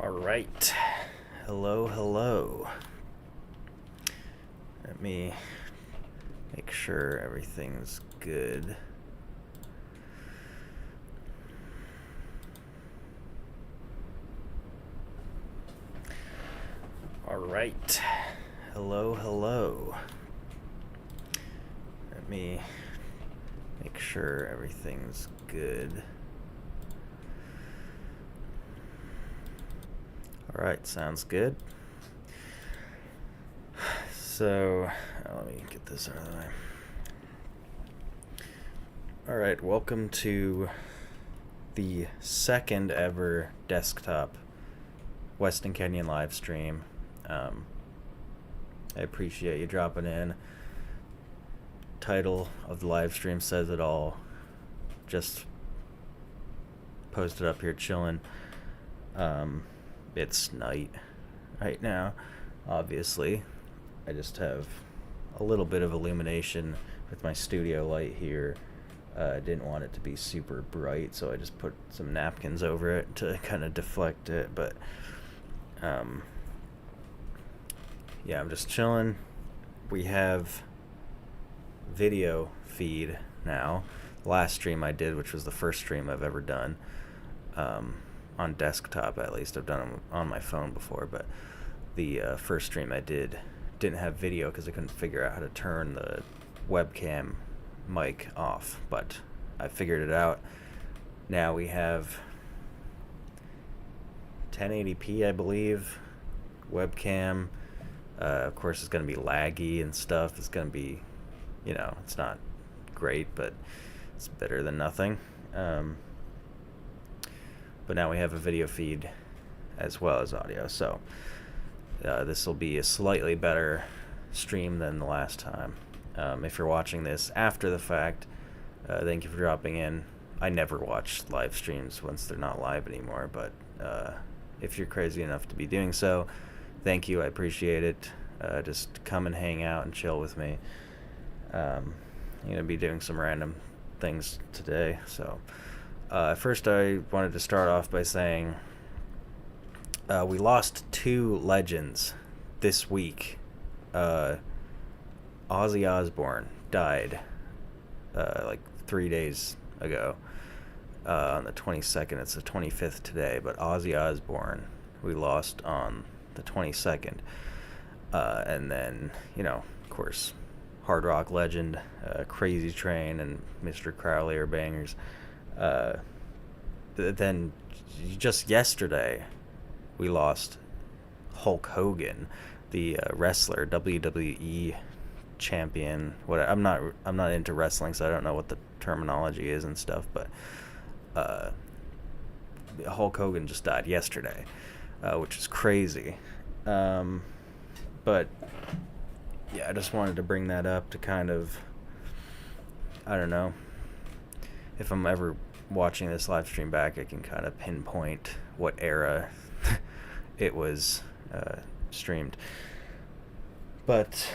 All right. Hello, hello. Let me make sure everything's good. All right. Hello, hello. Let me make sure everything's good. Alright, sounds good. So, let me get this out of the way. Alright, welcome to the second ever desktop Weston Kenyon live stream. I appreciate you dropping in. Title of the live stream says it all. Just posted up here, chillin'. It's night right now, obviously. I just have a little bit of illumination with my studio light here. I didn't want it to be super bright, so I just put some napkins over it to kind of deflect it. But yeah, I'm just chilling. We have video feed now. The last stream I did, which was the first stream I've ever done, on desktop at least. I've done them on my phone before, but the first stream I didn't have video because I couldn't figure out how to turn the webcam mic off, but I figured it out. Now we have 1080p, I believe, webcam. Of course, it's going to be laggy and stuff. It's going to be, it's not great, but it's better than nothing. But now we have a video feed as well as audio, so this will be a slightly better stream than the last time. If you're watching this after the fact, thank you for dropping in. I never watch live streams once they're not live anymore, but if you're crazy enough to be doing so, thank you, I appreciate it. Just come and hang out and chill with me. I'm going to be doing some random things today, so... First, I wanted to start off by saying we lost two legends this week. Ozzy Osbourne died like 3 days ago on the 22nd. It's the 25th today, but Ozzy Osbourne we lost on the 22nd. And then, of course, hard rock legend, Crazy Train and Mr. Crowley are bangers. Then just yesterday we lost Hulk Hogan, the wrestler, WWE champion. I'm not into wrestling, so I don't know what the terminology is and stuff, but Hulk Hogan just died yesterday, which is crazy. But yeah, I just wanted to bring that up to kind of, I don't know, if I'm ever watching this live stream back, I can kind of pinpoint what era it was streamed. But,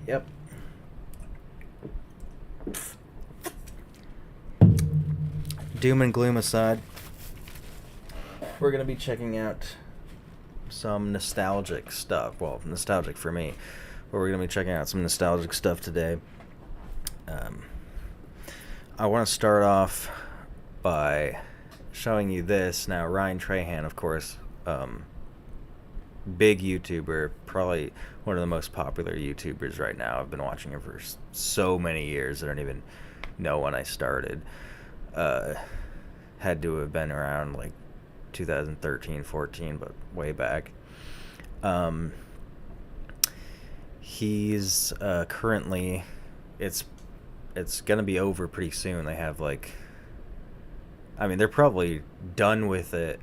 yep. Doom and gloom aside, we're going to be checking out some nostalgic stuff. Well, nostalgic for me. But we're going to be checking out some nostalgic stuff today. I want to start off by showing you this. Now, Ryan Trahan, of course, big YouTuber, probably one of the most popular YouTubers right now. I've been watching him for so many years. I don't even know when I started. Had to have been around like 2013, 14, but way back. He's currently, it's gonna be over pretty soon. They have they're probably done with it,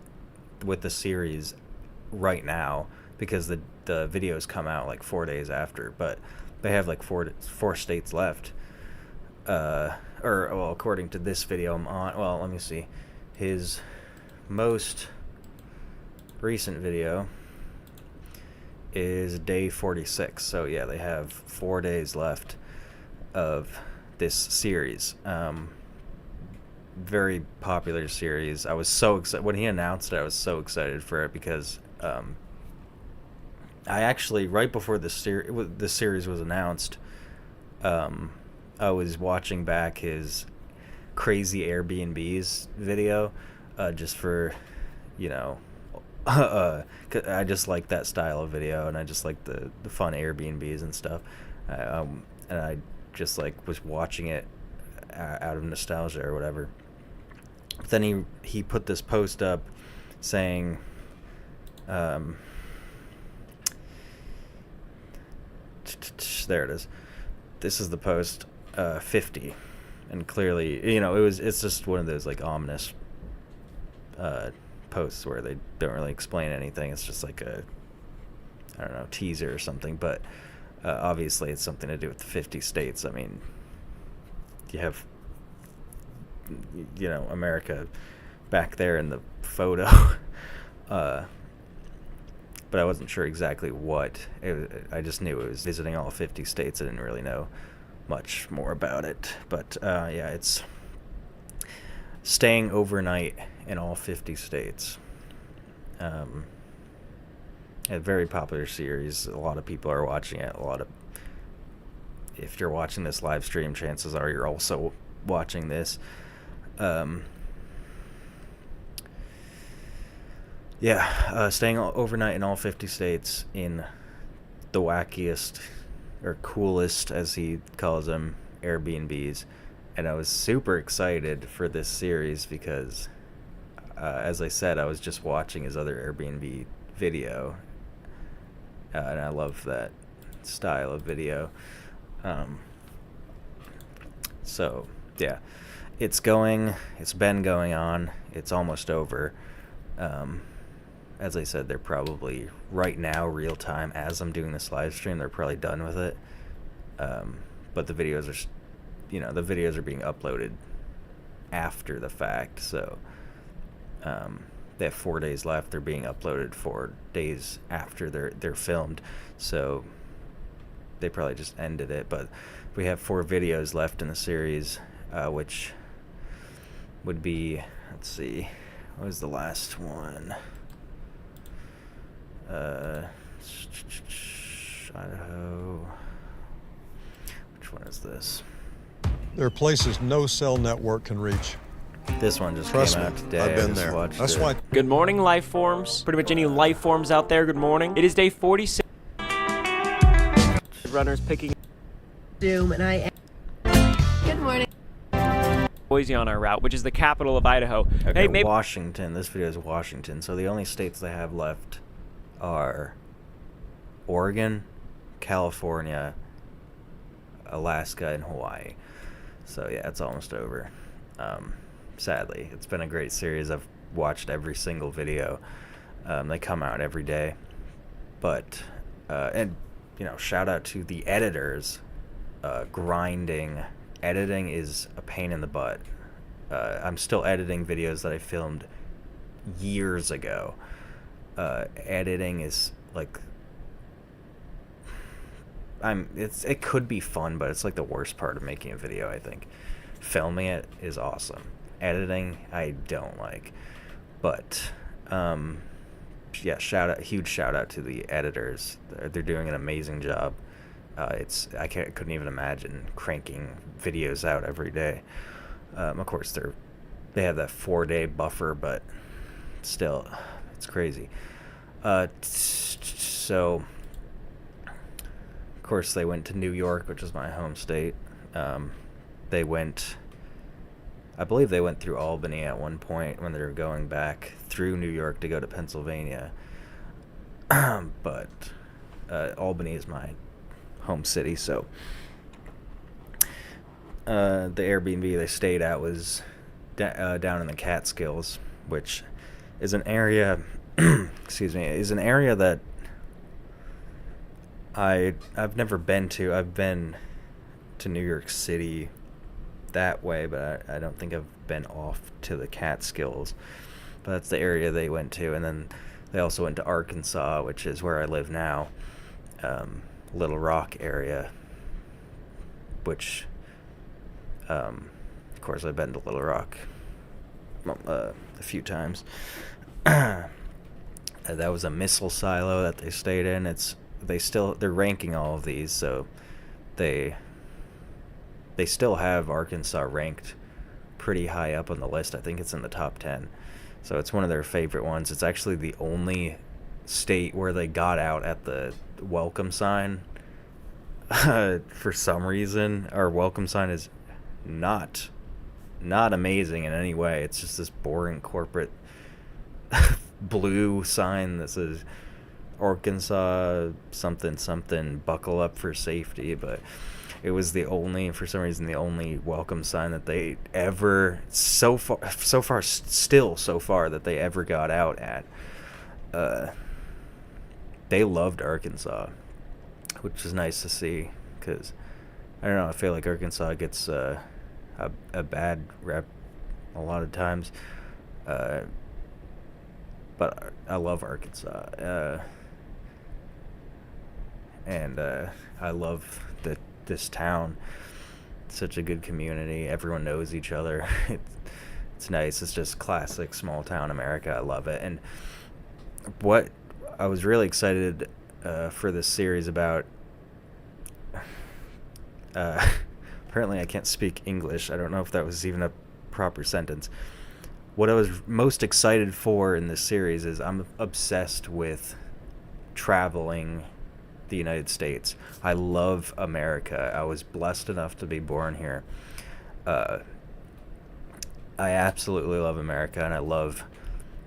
with the series right now, because the videos come out like 4 days after, but they have like four states left. According to this video I'm on, well, let me see. His most recent video is day 46, so yeah, they have 4 days left of this series. very popular series. I was so excited when he announced it. I was so excited for it because I actually, right before the series was announced, I was watching back his crazy Airbnbs video, just for, you know, 'cause I just like that style of video, and I just like the fun Airbnbs and stuff. And I just like was watching it out of nostalgia or whatever. But then he put this post up saying, there it is. This is the post, 50, and clearly, you know, it's just one of those like ominous posts where they don't really explain anything. It's just like a, I don't know, teaser or something. But obviously, it's something to do with the 50 states. I mean, you have, you know, America back there in the photo. But I wasn't sure exactly what. I just knew it was visiting all 50 states. I didn't really know much more about it. But yeah, it's staying overnight in all 50 states. A very popular series. A lot of people are watching it. If you're watching this live stream, chances are you're also watching this. Staying overnight in all 50 states in the wackiest or coolest, as he calls them, Airbnbs. And I was super excited for this series because, as I said, I was just watching his other Airbnb video, and I love that style of video. So yeah, it's been going on. It's almost over. As I said, they're probably right now, real time, as I'm doing this live stream, they're probably done with it. But the videos are being uploaded after the fact. So they have 4 days left. They're being uploaded 4 days after they're filmed. So they probably just ended it. But we have 4 videos left in the series, which would be, let's see, what was the last one? Idaho. Which one is this? There are places no cell network can reach. This one just Trust came me, out today. I've been I just there. watched That's it. why. Good morning, life forms. Pretty much any life forms out there, good morning. It is day 46. Runners picking Zoom, and I. Good morning. Boise on our route, which is the capital of Idaho. Okay, Hey, maybe Washington. This video is Washington. So the only states they have left are Oregon, California, Alaska, and Hawaii. So yeah, it's almost over. Sadly, it's been a great series. I've watched every single video. They come out every day. But and you know, shout out to the editors. Grinding. Editing is a pain in the butt. I'm still editing videos that I filmed years ago. Editing is like, it could be fun, but it's like the worst part of making a video, I think. Filming it is awesome. Editing, I don't like. But yeah, huge shout out to the editors. They're doing an amazing job. I couldn't even imagine cranking videos out every day. Of course, they have that 4-day buffer, but still, it's crazy. So, of course, they went to New York, which is my home state. I believe they went through Albany at one point when they were going back through New York to go to Pennsylvania. But Albany is my home city, so the Airbnb they stayed at was down in the Catskills, which is an area is an area that I've never been to. I've been to New York City that way, but I don't think I've been off to the Catskills. But that's the area they went to, and then they also went to Arkansas, which is where I live now. Little Rock area, which of course I've been to Little Rock a few times. That was a missile silo that they stayed in. They're ranking all of these, so they still have Arkansas ranked pretty high up on the list. I think it's in the top 10. So it's one of their favorite ones. It's actually the only state where they got out at the welcome sign. For some reason, our welcome sign is not amazing in any way. It's just this boring corporate blue sign that says Arkansas something something, buckle up for safety. But it was for some reason, the only welcome sign that they ever so far that they ever got out at. They loved Arkansas, which is nice to see, because I don't know, I feel like Arkansas gets a bad rep a lot of times, but I love Arkansas, and I love this town. It's such a good community. Everyone knows each other. It's nice. It's just classic small town America. I love it. And what I was really excited for this series about, apparently I can't speak English. I don't know if that was even a proper sentence. What I was most excited for in this series is I'm obsessed with traveling the United States. I love America. I was blessed enough to be born here. I absolutely love America, and I love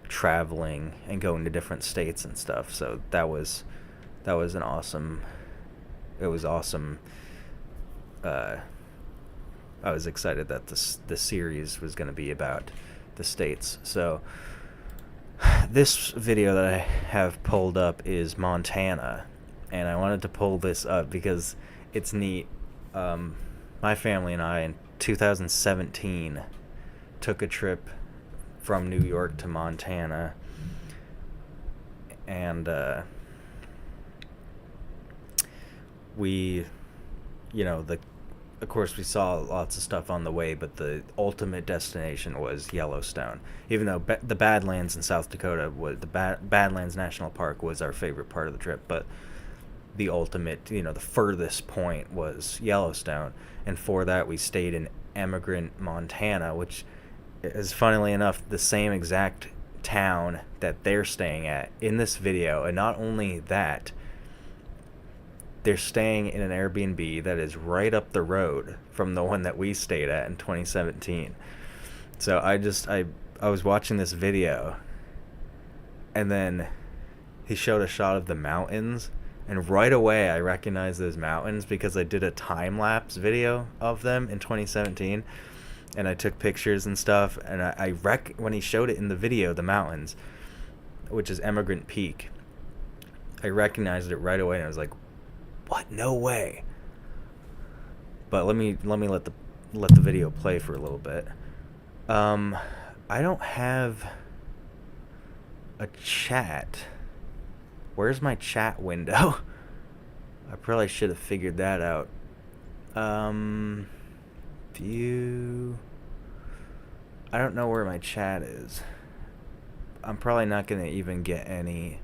traveling and going to different states and stuff. So that was an awesome. It was awesome. I was excited that this series was going to be about the states. So this video that I have pulled up is Montana, and I wanted to pull this up because it's neat. My family and I in 2017 took a trip from New York to Montana, and we, of course we saw lots of stuff on the way, but the ultimate destination was Yellowstone. Even though the Badlands in South Dakota, the Badlands National Park was our favorite part of the trip, but the ultimate, the furthest point was Yellowstone. And for that we stayed in Emigrant, Montana, which is, funnily enough, the same exact town that they're staying at in this video. And not only that, they're staying in an Airbnb that is right up the road from the one that we stayed at in 2017. So I was watching this video, and then he showed a shot of the mountains, and right away I recognized those mountains because I did a time-lapse video of them in 2017, and I took pictures and stuff, and when he showed it in the video, the mountains, which is Emigrant Peak, I recognized it right away, and I was like, what? No way. But let me let the video play for a little bit. I don't have a chat. Where's my chat window? I probably should have figured that out. View. I don't know where my chat is. I'm probably not going to even get any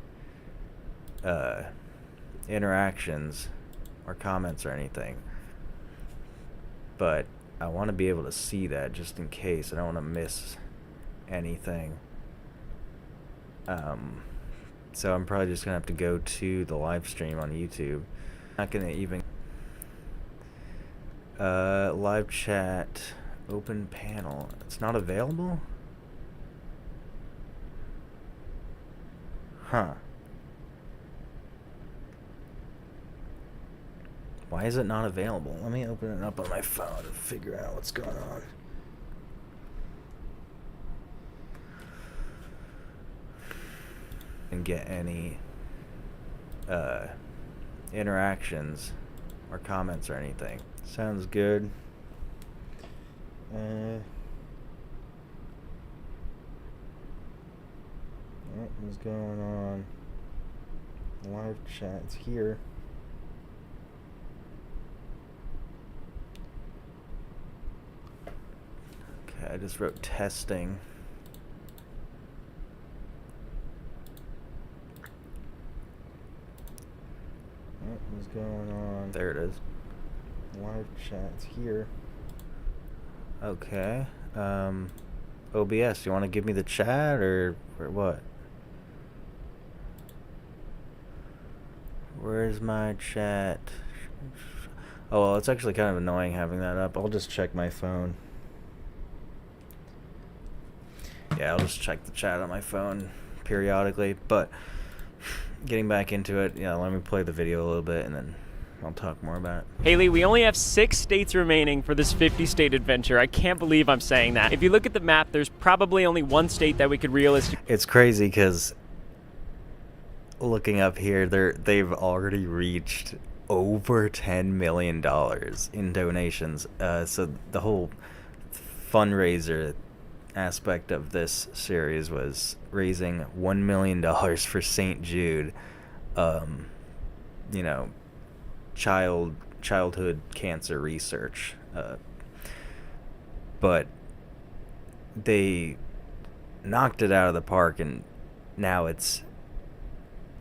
interactions or comments or anything. But I want to be able to see that just in case. I don't want to miss anything. So I'm probably just going to have to go to the live stream on YouTube. Not going to even... live chat, open panel. It's not available? Huh. Why is it not available? Let me open it up on my phone and figure out what's going on. And get any interactions or comments or anything. Sounds good. What is going on? Live chat's here. Okay, I just wrote testing. is going on? There it is. Live chat's here. Okay. OBS, you want to give me the chat or what? Where's my chat? Oh, well, it's actually kind of annoying having that up. I'll just check my phone. Yeah, I'll just check the chat on my phone periodically. But getting back into it, yeah, let me play the video a little bit and then I'll talk more about it. Haley, we only have 6 states remaining for this 50-state adventure. I can't believe I'm saying that. If you look at the map, there's probably only 1 state that we could realistically... It's crazy because looking up here, they've already reached over $10 million in donations. So the whole fundraiser aspect of this series was raising $1 million for St. Jude, you know, childhood cancer research. But they knocked it out of the park, and now it's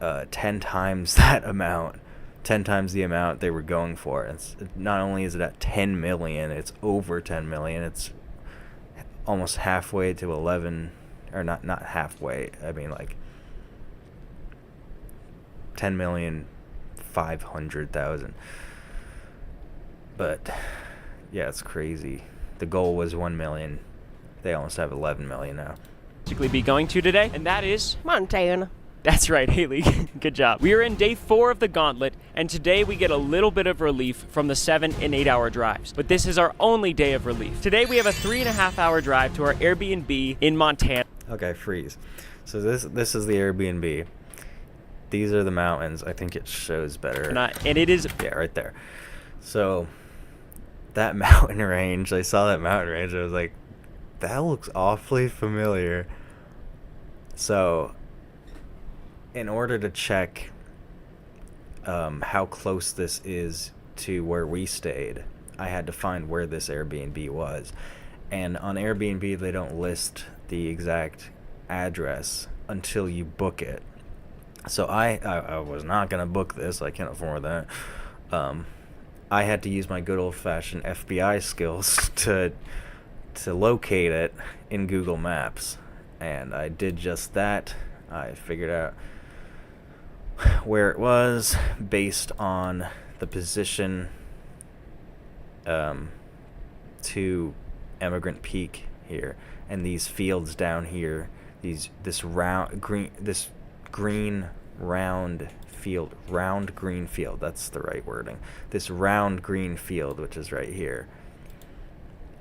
10 times that amount, 10 times the amount they were going for. It's not only is it at 10 million, it's over 10 million. It's almost halfway to 11, or not halfway. I mean, like 10,500,000. But yeah, it's crazy. The goal was 1 million. They almost have 11 million now. be going to today, and that is... Montana. That's right, Haley. Good job. We are in day 4 of the gauntlet, and today we get a little bit of relief from the 7 and 8 hour drives. But this is our only day of relief. Today we have a 3.5 hour drive to our Airbnb in Montana. Okay, freeze. So this is the Airbnb. These are the mountains. I think it shows better. And it is... Yeah, right there. So that mountain range, I saw that mountain range. I was like, that looks awfully familiar. So in order to check how close this is to where we stayed, I had to find where this Airbnb was. And on Airbnb, they don't list the exact address until you book it. So I was not going to book this. I can't afford that. I had to use my good old-fashioned FBI skills to locate it in Google Maps. And I did just that. I figured out where it was based on the position to Emigrant Peak here, and these fields down here, this green round green field, that's the right wording, this round green field, which is right here,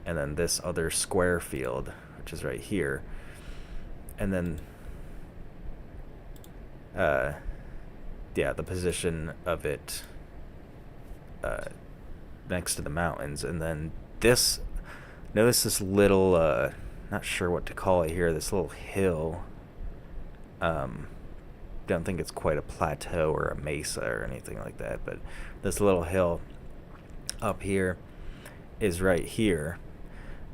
and then this other square field, which is right here, and then the position of it next to the mountains. And then notice this little, not sure what to call it here, this little hill. Don't think it's quite a plateau or a mesa or anything like that, but this little hill up here is right here,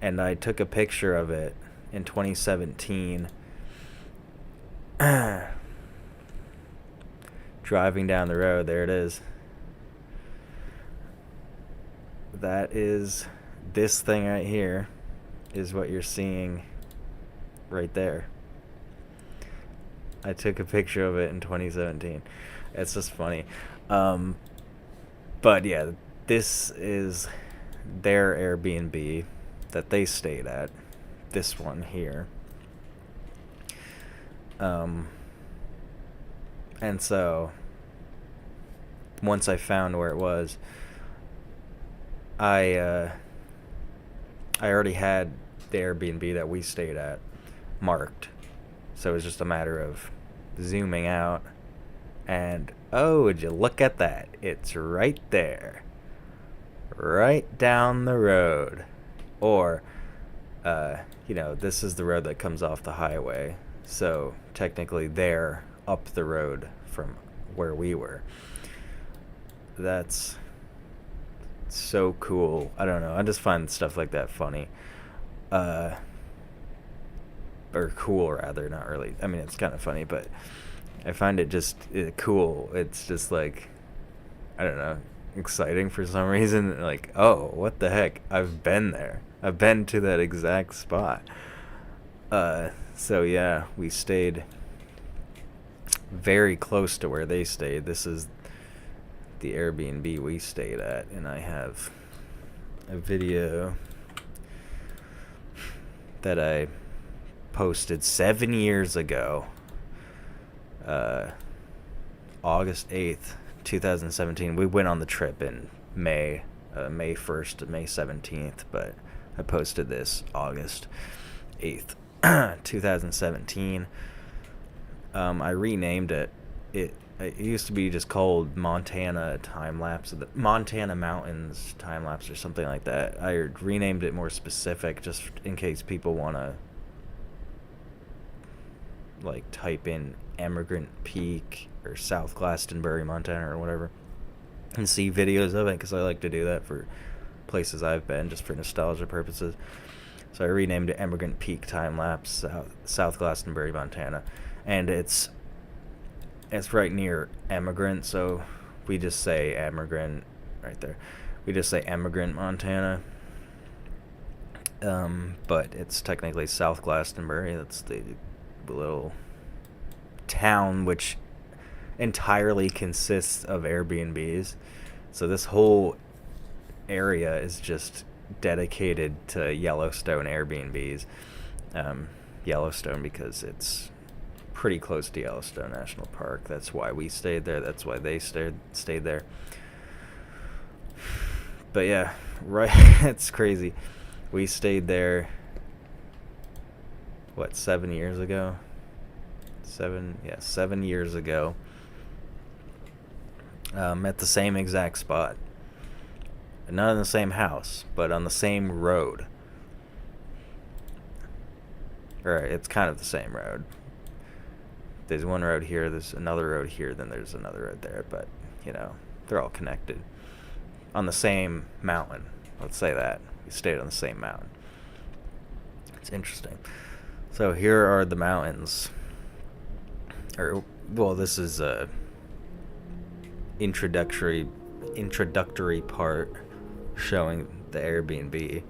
and I took a picture of it in 2017 driving down the road. There it is. That is, this thing right here is what you're seeing right there. I took a picture of it in 2017. It's just funny. But yeah, this is their Airbnb that they stayed at. This one here. And so once I found where it was, I already had the Airbnb that we stayed at marked. So it was just a matter of zooming out, and oh, would you look at that? It's right there. Right down the road. Or, this is the road that comes off the highway. So technically they're up the road from where we were. That's so cool. I don't know. I just find stuff like that funny. Or cool, rather, not really. I mean, it's kind of funny, but I find it just cool. It's just like, I don't know, exciting for some reason. Like, oh, what the heck? I've been there. I've been to that exact spot. So yeah, we stayed very close to where they stayed. This is the Airbnb we stayed at, and I have a video that I posted 7 years ago, August 8th, 2017. We went on the trip in May 1st to May 17th, but I posted this August 8th, 2017. I renamed it. It used to be just called Montana Time Lapse, the Montana Mountains Time Lapse or something like that. I renamed it more specific just in case people want to like type in Emigrant Peak or South Glastonbury, Montana or whatever and see videos of it, because I like to do that for places I've been just for nostalgia purposes. So I renamed it Emigrant Peak Time Lapse, South Glastonbury, Montana, and it's right near Emigrant, so we just say Emigrant right there. We just say Emigrant, Montana. But it's technically South Glastonbury. That's the little town which entirely consists of Airbnbs. So this whole area is just dedicated to Yellowstone Airbnbs. Yellowstone because it's pretty close to Yellowstone National Park. That's why we stayed there. That's why they stayed there. But yeah, right. It's crazy. We stayed there, what, 7 years ago? 7 years ago. At the same exact spot. Not in the same house, but on the same road. Or it's kind of the same road. There's one road here, there's another road here, then there's another road there, but, you know, they're all connected. On the same mountain, let's say that. We stayed on the same mountain. It's interesting. So here are the mountains. Well, this is a introductory part showing the Airbnb.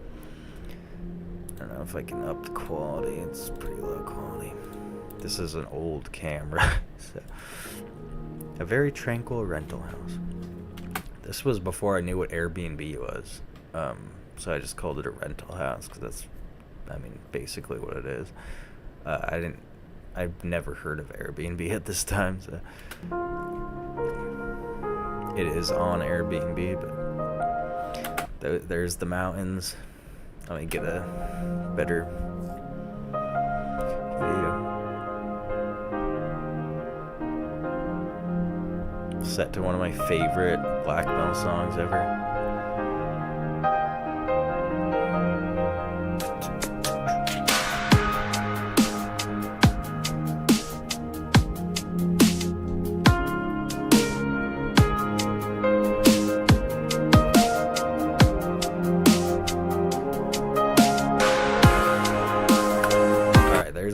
I don't know if I can up the quality. It's pretty low quality. This is an old camera. So, a very tranquil rental house. This was before I knew what Airbnb was. So I just called it a rental house because that's, I mean, basically what it is. I've never heard of Airbnb at this time, so it is on Airbnb, but there's the mountains. Let me get a better video. Set to one of my favorite black metal songs ever.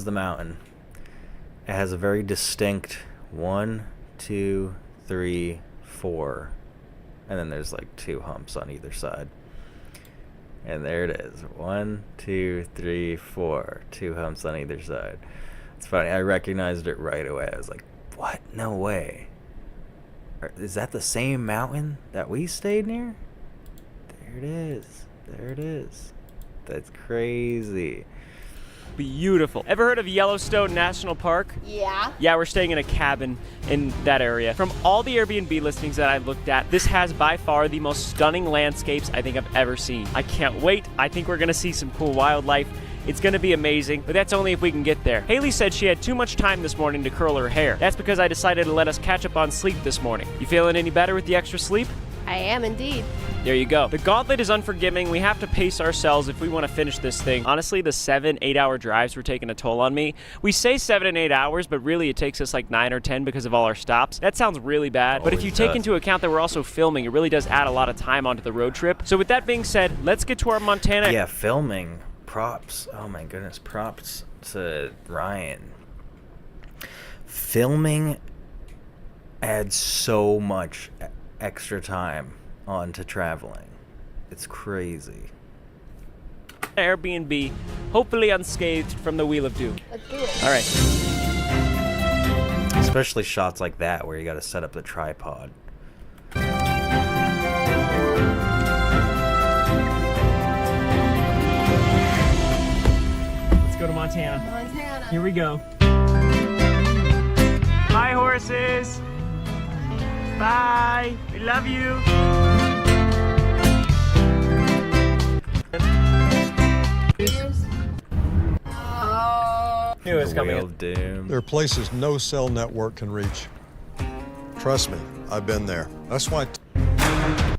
The mountain. It has a very distinct 1, 2, 3, 4, and then there's like 2 humps on either side. And there it is. 1, 2, 3, 4. 2 humps on either side. It's funny. I recognized it right away. I was like, what? No way. Is that the same mountain that we stayed near? There it is. There it is. That's crazy. Beautiful. Ever heard of Yellowstone National Park? Yeah. Yeah, we're staying in a cabin in that area. From all the Airbnb listings that I looked at, this has by far the most stunning landscapes I think I've ever seen. I can't wait. I think we're gonna see some cool wildlife. It's gonna be amazing, but that's only if we can get there. Haley said she had too much time this morning to curl her hair. That's because I decided to let us catch up on sleep this morning. You feeling any better with the extra sleep? I am indeed. There you go. The gauntlet is unforgiving. We have to pace ourselves if we want to finish this thing. Honestly, the 7-8 hour drives were taking a toll on me. We say 7 and 8 hours, but really it takes us like 9 or 10 because of all our stops. That sounds really bad, but if you take into account that we're also filming, it really does add a lot of time onto the road trip. So with that being said, let's get to our Montana. Yeah, filming. Props. Oh my goodness. Props to Ryan. Filming adds so much extra time onto traveling. It's crazy. Airbnb, hopefully unscathed from the Wheel of Doom. Let's do it. All right. Especially shots like that where you gotta set up the tripod. Let's go to Montana. Montana. Here we go. Bye, horses. Bye. We love you. Oh. Knew it was coming. Wheel of Doom. There are places no cell network can reach. Trust me, I've been there. That's why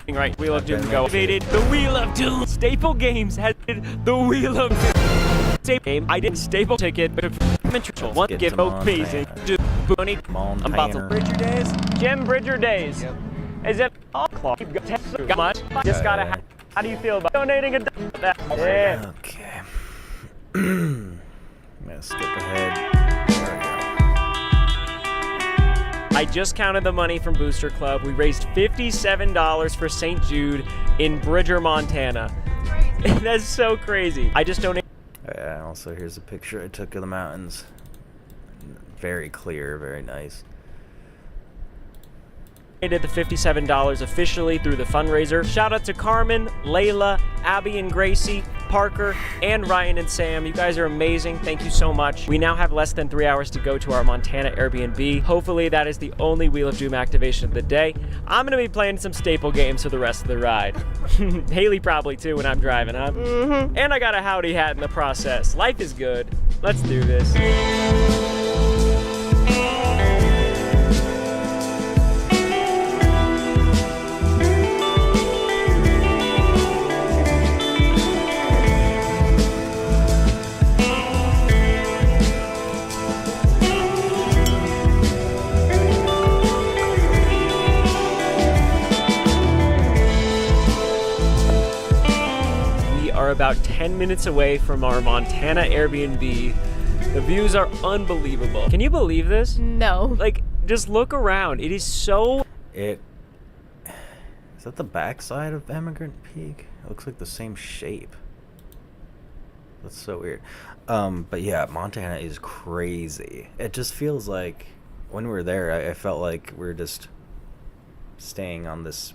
Right, Wheel of I've Doom been go. there too. Activated the Wheel of Doom. Staple Games had the Wheel of Doom. Staple game. I did staple ticket, but one get gift to amazing. Montana. Money. I'm about to Montana. Bridger Days. Jim Bridger Days. Yep. Is it all clock? Got much? Just gotta. Yeah. How do you feel about donating a? Yeah. Okay. I'm gonna skip ahead. There we go. I just counted the money from Booster Club. We raised $57 for St. Jude in Bridger, Montana. That's so crazy. I just donated. Yeah, also here's a picture I took of the mountains. Very clear, very nice. The $57 officially through the fundraiser. Shout out to Carmen, Layla, Abby and Gracie, Parker, and Ryan and Sam. You guys are amazing. Thank you so much. We now have less than 3 hours to go to our Montana Airbnb. Hopefully that is the only Wheel of Doom activation of the day. I'm gonna be playing some staple games for the rest of the ride. Haley probably too when I'm driving, huh? Mm-hmm. And I got a howdy hat in the process. Life is good. Let's do this. Are about 10 minutes away from our Montana Airbnb. The views are unbelievable. Can you believe this? No. Like, just look around. It is so... Is that the backside of Emigrant Peak? It looks like the same shape. That's so weird. But yeah, Montana is crazy. It just feels like when we were there, I felt like we were just staying on this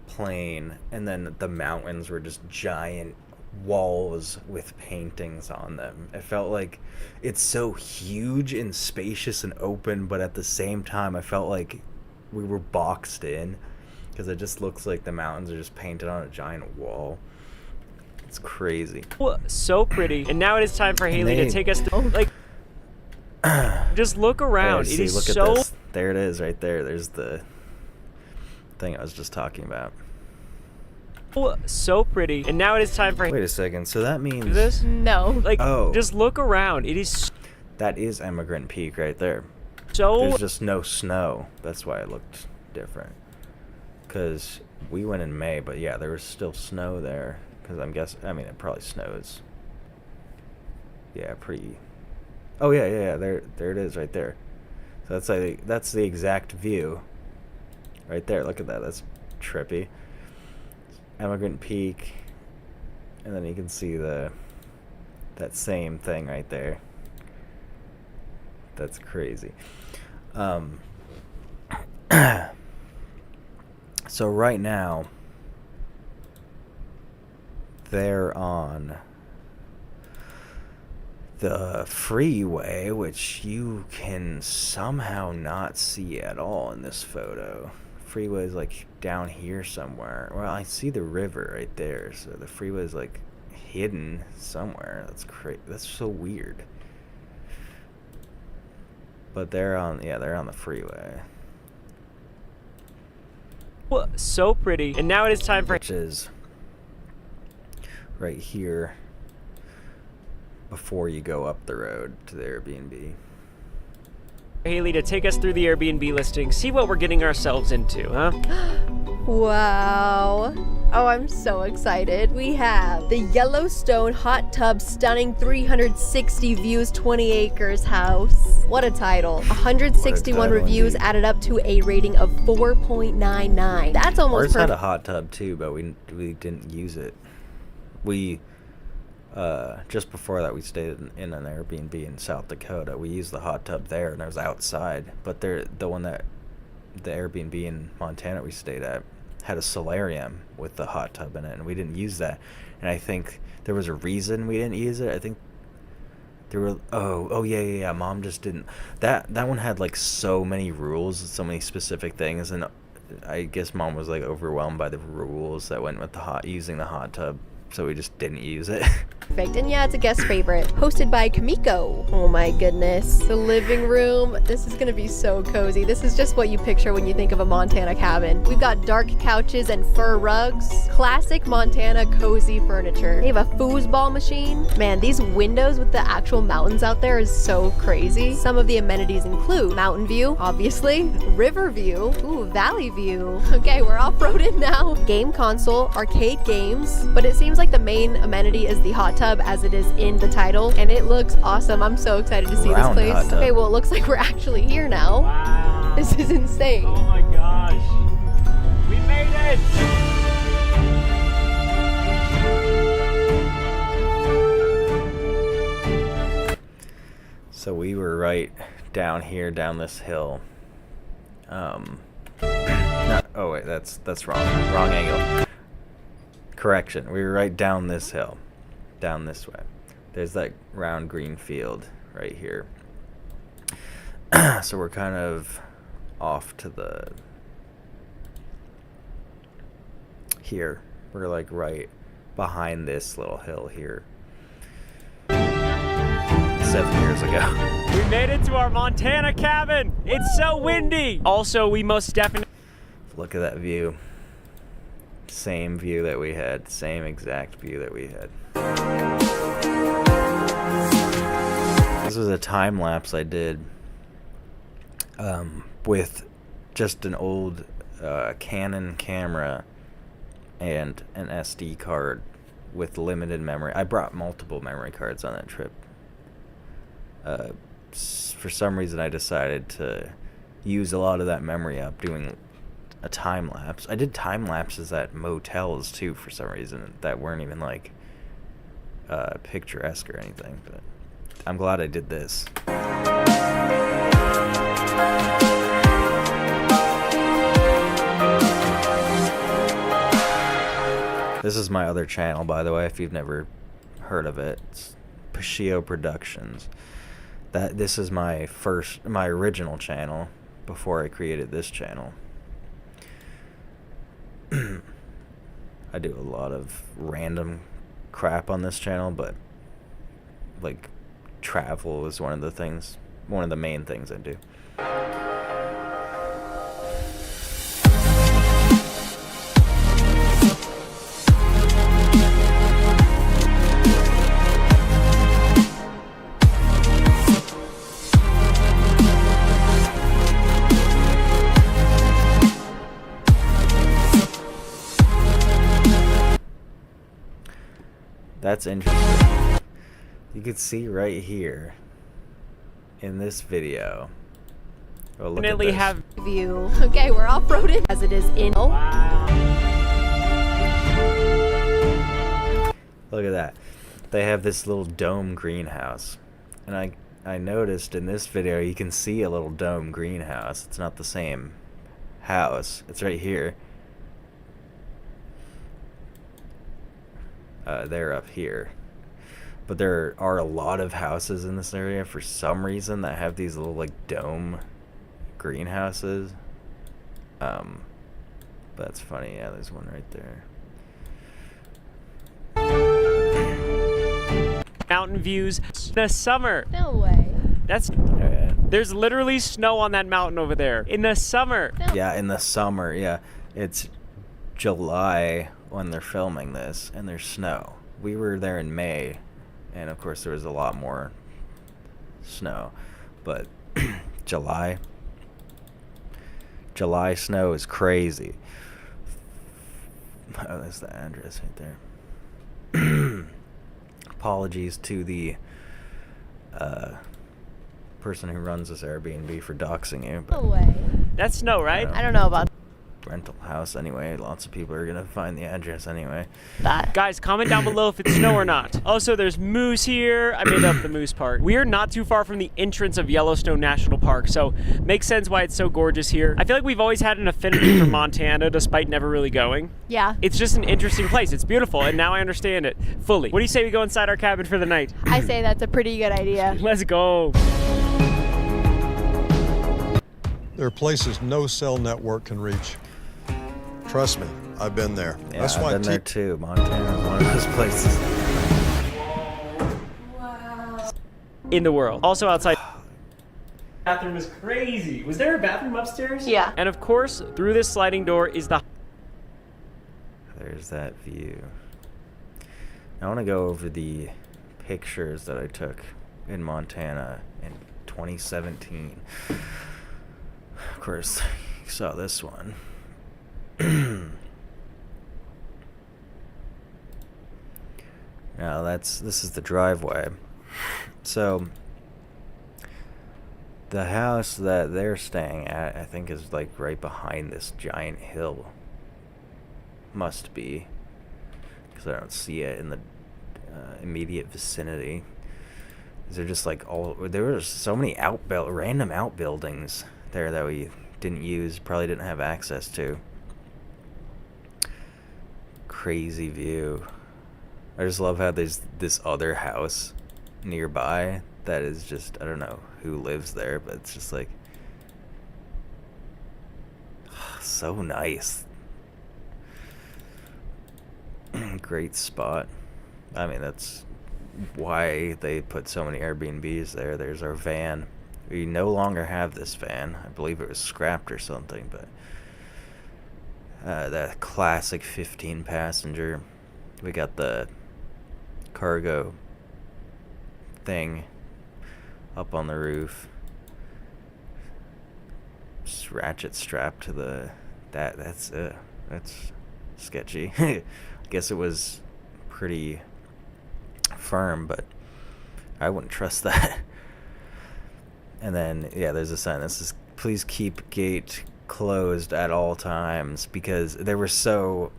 plain, and then the mountains were just giant walls with paintings on them. It felt like it's so huge and spacious and open, but at the same time I felt like we were boxed in because it just looks like the mountains are just painted on a giant wall. It's crazy. so pretty. And now it is time for Haley to take us to, like, just look around. There, it see, is look so at this. There it is right there. There's the thing I was just talking about. so pretty. And now it is time for Wait a second. So that means this. No. Like, Oh. just look around. It is that is Emigrant Peak right there. so... There's just no snow. That's why it looked different. Because we went in May, but yeah, there was still snow there. Because I mean, it probably snows. Yeah, pretty. Oh yeah. There it is right there. So that's the exact view. Right there. Look at that. That's trippy. Emigrant Peak, and then you can see that same thing right there. That's crazy. So right now they're on the freeway, which you can somehow not see at all in this photo. Freeway is like down here somewhere. Well, I see the river right there, so the freeway is like hidden somewhere. That's crazy. That's so weird. But they're on the freeway, so pretty. And now it is time for which is right here before you go up the road to the Airbnb. Haley to take us through the Airbnb listing, see what we're getting ourselves into, huh? Wow. Oh, I'm so excited. We have the Yellowstone Hot Tub Stunning 360 Views 20 Acres House. What a title. 161 title reviews indeed. added up to a rating of 4.99. That's almost Ours had perfect. a hot tub too, but we didn't use it. We just before that we stayed in an Airbnb in South Dakota. We used the hot tub there, and it was outside. But the Airbnb in Montana we stayed at had a solarium with the hot tub in it, and we didn't use that. And I think there was a reason we didn't use it. I think there were yeah. Mom just didn't. That one had like so many rules, so many specific things, and I guess Mom was like overwhelmed by the rules that went with using the hot tub, so we just didn't use it. And yeah, it's a guest favorite. Hosted by Kamiko. Oh my goodness. The living room. This is gonna be so cozy. This is just what you picture when you think of a Montana cabin. We've got dark couches and fur rugs. Classic Montana cozy furniture. They have a foosball machine. Man, these windows with the actual mountains out there is so crazy. Some of the amenities include mountain view, obviously, river view, ooh, valley view. Okay, we're off-roaded now. Game console, arcade games, but it seems like the main amenity is the hot tub as it is in the title, and it looks awesome. I'm so excited to see this Round place. hot tub. Okay, well, it looks like we're actually here now. Wow. This is insane. Oh my gosh. We made it! So we were right down here, down this hill. Oh wait, that's wrong. Wrong angle. Correction. We were right down this hill, down this way. There's that round green field right here. So we're kind of off to the here. We're like right behind this little hill here. 7 years ago. We made it to our Montana cabin! It's so windy! Also, we most definitely... Look at that view. Same view that we had. Same exact view that we had. This was a time lapse I did with just an old Canon camera and an SD card with limited memory. I brought multiple memory cards on that trip. For some reason I decided to use a lot of that memory up doing a time lapse. I did time lapses at motels too for some reason that weren't even like picturesque or anything, but I'm glad I did this. This is my other channel, by the way, if you've never heard of it. It's Pashio Productions. This is my original channel before I created this channel. I do a lot of random crap on this channel, but like travel is one of the main things I do. That's interesting. You can see right here in this video. Oh, look at definitely this. have... View. Okay, we're off-roaded as it is in... Oh. Look at that. They have this little dome greenhouse. And I noticed in this video you can see a little dome greenhouse. It's not the same house. It's right here. They're up here. But there are a lot of houses in this area for some reason that have these little like dome greenhouses. That's funny. Yeah, there's one right there. Mountain views. The summer. No way. That's... Yeah. There's literally snow on that mountain over there. In the summer. Yeah, in the summer, yeah. It's July when they're filming this, and there's snow. We were there in May, and of course there was a lot more snow. But July snow is crazy. Oh, that's the address right there. Apologies to the person who runs this Airbnb for doxing you, No but way. That's snow, right? I don't know about rental house anyway. Lots of people are gonna find the address anyway. that. Guys, comment down below if it's snow or not. Also, there's moose here. I made up the moose part. We are not too far from the entrance of Yellowstone National Park, so makes sense why it's so gorgeous here. I feel like we've always had an affinity for Montana, despite never really going. Yeah. It's just an interesting place. It's beautiful, and now I understand it fully. What do you say we go inside our cabin for the night? I say that's a pretty good idea. Let's go. There are places no cell network can reach. Trust me, I've been there. Yeah, That's I've why been there too. Montana's one of those places. In the world. Also outside. Bathroom is crazy. Was there a bathroom upstairs? Yeah. And of course, through this sliding door is the... There's that view. I want to go over the pictures that I took in Montana in 2017. Of course, you saw this one. Now this is the driveway. So the house that they're staying at, I think, is like right behind this giant hill. Must be, because I don't see it in the immediate vicinity. They're just like there were so many random outbuildings there that we didn't use, probably didn't have access to. Crazy view. I just love how there's this other house nearby that is just, I don't know who lives there, but it's just like so nice. Great spot. I mean, that's why they put so many Airbnbs there. There's our van. We no longer have this van. I believe it was scrapped or something, but that classic 15 passenger. We got the cargo thing up on the roof. Just ratchet strapped to the that's sketchy. I guess it was pretty firm, but I wouldn't trust that. And then yeah, there's a sign that says please keep gate closed at all times, because they were so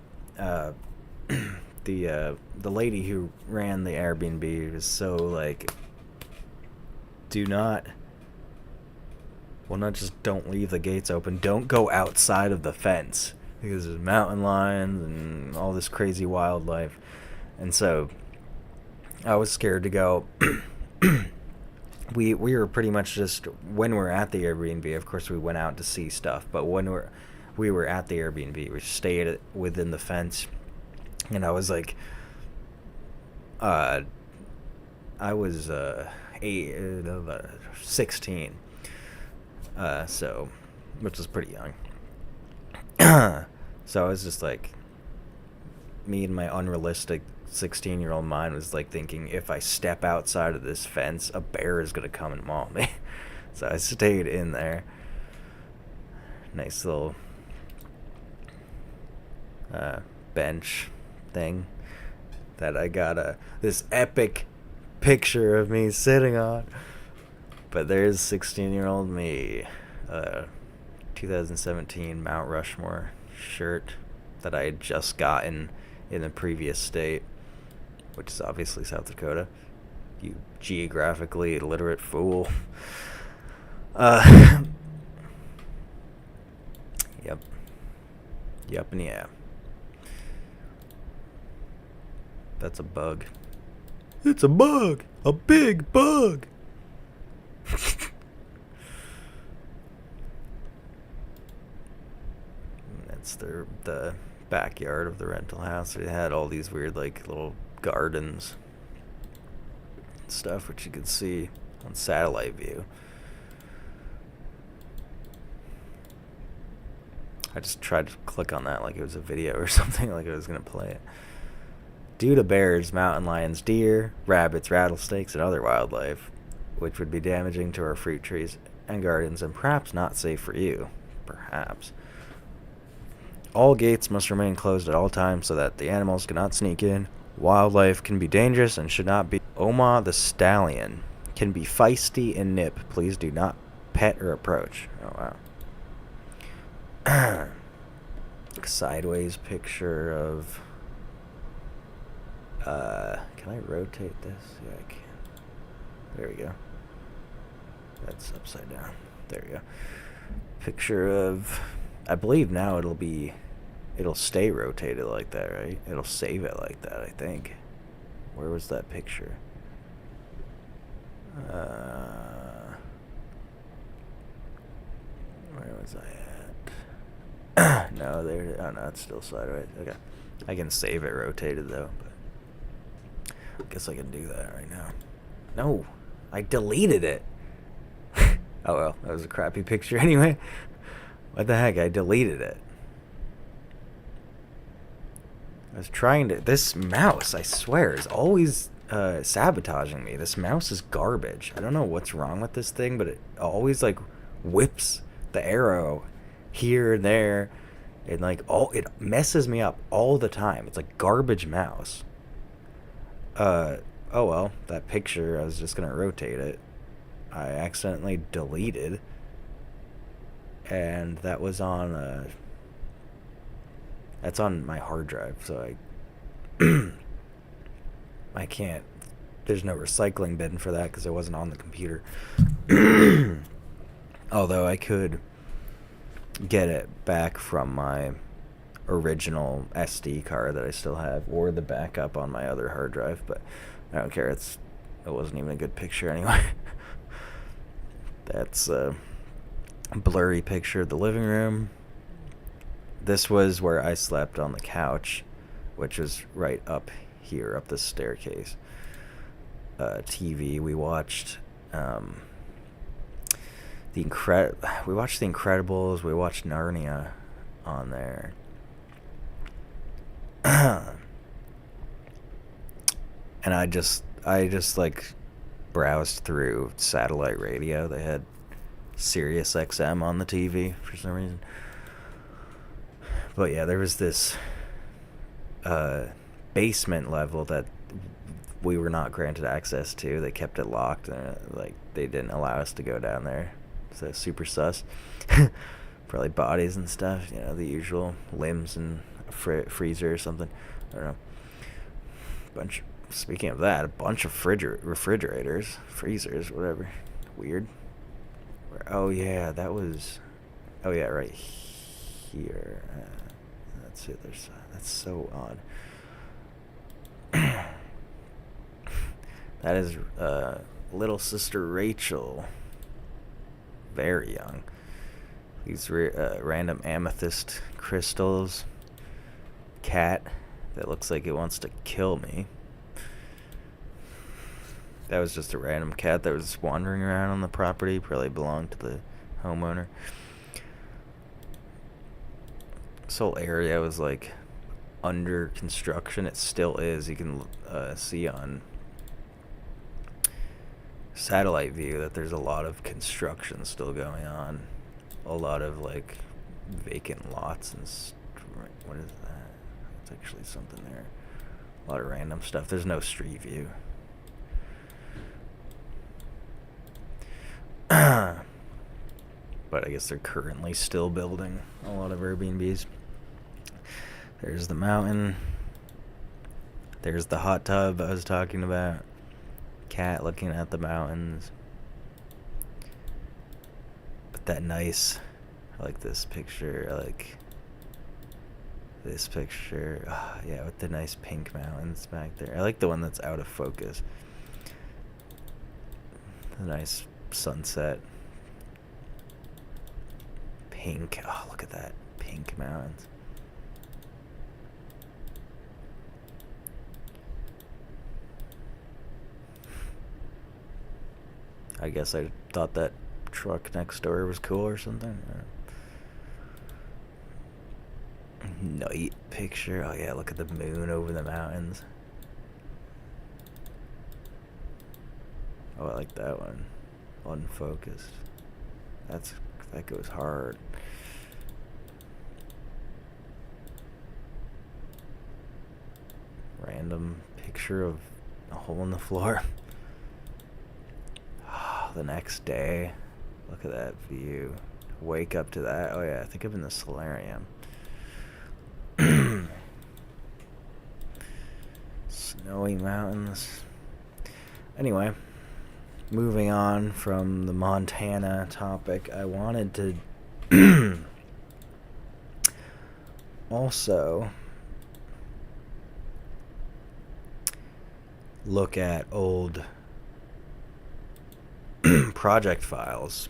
the lady who ran the Airbnb was so like, not just don't leave the gates open, don't go outside of the fence, because there's mountain lions and all this crazy wildlife. And so I was scared to go. We were pretty much just, when we're at the Airbnb, of course we went out to see stuff, but when we were at the Airbnb, we stayed within the fence. And I was like, I was 16, so, which was pretty young. So I was just like, me and my unrealistic 16-year-old mind was like thinking, if I step outside of this fence, a bear is gonna come and maul me. So I stayed in there. Nice little bench thing that I got this epic picture of me sitting on. But there's 16-year-old me, 2017 Mount Rushmore shirt that I had just gotten in the previous state, which is obviously South Dakota. You geographically illiterate fool. Yep and yeah. That's a bug. It's a bug! A big bug! That's the backyard of the rental house. It had all these weird like little gardens and stuff, which you could see on satellite view. I just tried to click on that like it was a video or something, like I was gonna play it. Due to bears, mountain lions, deer, rabbits, rattlesnakes, and other wildlife, which would be damaging to our fruit trees and gardens, and perhaps not safe for you. Perhaps. All gates must remain closed at all times so that the animals cannot sneak in. Wildlife can be dangerous and should not be. Oma the stallion can be feisty and nip. Please do not pet or approach. Oh, wow. Sideways picture of... can I rotate this? Yeah, I can. There we go. That's upside down. There we go. Picture of... I believe now it'll stay rotated like that, right? It'll save it like that, I think. Where was that picture? Where was I at? No, there. Oh no, it's still sideways. Okay, I can save it rotated though. But I guess I can do that right now. No, I deleted it. Oh well, that was a crappy picture anyway. What the heck? I deleted it. I was trying to... This mouse, I swear, is always sabotaging me. This mouse is garbage. I don't know what's wrong with this thing, but it always, like, whips the arrow here and there. And, like, it messes me up all the time. It's like garbage mouse. Oh, well, that picture, I was just going to rotate it. I accidentally deleted. And that was on... That's on my hard drive, so I can't... There's no recycling bin for that because it wasn't on the computer. Although I could get it back from my original SD card that I still have, or the backup on my other hard drive, but I don't care. It wasn't even a good picture anyway. That's a blurry picture of the living room. This was where I slept on the couch, which was right up here, up the staircase. TV, we watched We watched The Incredibles, we watched Narnia on there. And I just like browsed through satellite radio. They had Sirius XM on the TV for some reason. But yeah, there was this basement level that we were not granted access to. They kept it locked, and like they didn't allow us to go down there. So super sus. Probably bodies and stuff, you know, the usual, limbs and a freezer or something. I don't know. Speaking of that, a bunch of refrigerators, freezers, whatever. Weird. Oh yeah, that was. Oh yeah, right here. That's the other side. That's so odd. That is little sister Rachel. Very young. These random amethyst crystals. Cat that looks like it wants to kill me. That was just a random cat that was wandering around on the property. Probably belonged to the homeowner. This whole area was like under construction. It still is. You can see on satellite view that there's a lot of construction still going on. A lot of like vacant lots and what is that? It's actually something there. A lot of random stuff. There's no street view. But I guess they're currently still building a lot of Airbnbs. There's the mountain. There's the hot tub I was talking about. Cat looking at the mountains. But that nice, I like this picture. I like this picture. Oh, yeah, with the nice pink mountains back there. I like the one that's out of focus. The nice sunset. Pink. Oh, look at that. Pink mountains. I guess I thought that truck next door was cool or something. Night picture. Oh yeah, look at the moon over the mountains. Oh, I like that one. Unfocused. That goes hard. Random picture of a hole in the floor. The next day, look at that view. Wake up to that. Oh yeah, I think I'm in the solarium. Snowy mountains. Anyway, moving on from the Montana topic, I wanted to also look at old project files.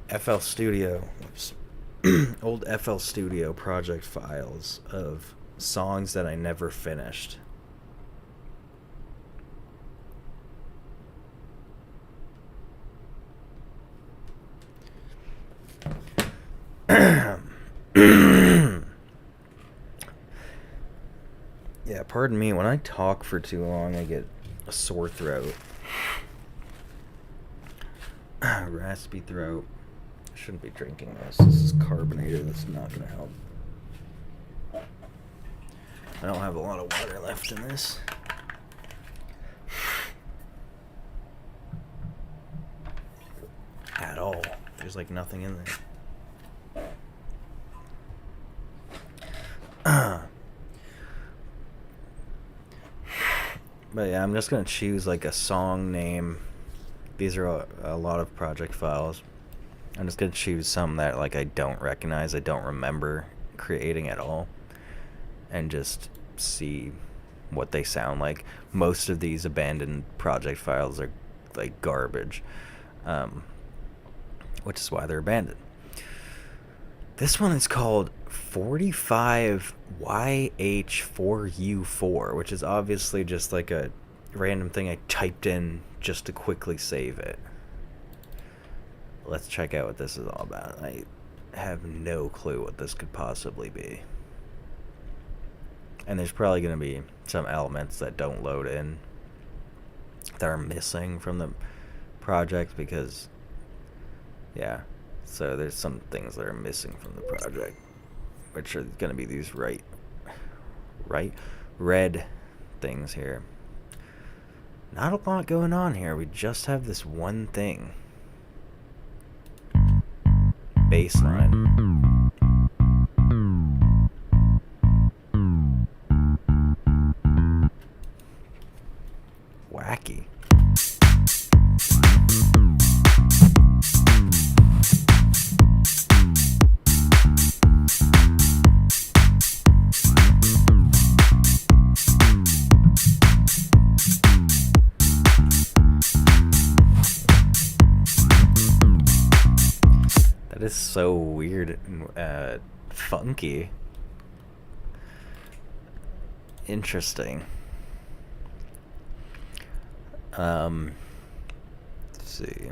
FL Studio, old FL Studio project files of songs that I never finished. Yeah, pardon me, when I talk for too long I get a sore throat. Raspy throat. I shouldn't be drinking this. This is carbonated. That's not going to help. I don't have a lot of water left in this. At all. There's like nothing in there. But yeah, I'm just going to choose like a song name. These are a lot of project files. I'm just going to choose some that like I don't recognize, I don't remember creating at all, and just see what they sound like. Most of these abandoned project files are like garbage, which is why they're abandoned. This one is called 45YH4U4, which is obviously just like a random thing I typed in just to quickly save it. Let's check out what this is all about. I have no clue what this could possibly be. And there's probably going to be some elements that don't load in, that are missing from the project, because, yeah, so there's some things that are missing from the project, which are going to be these red things here. Not a lot going on here. We just have this one thing. Baseline. Wacky. That is so weird and funky. Interesting. Let's see.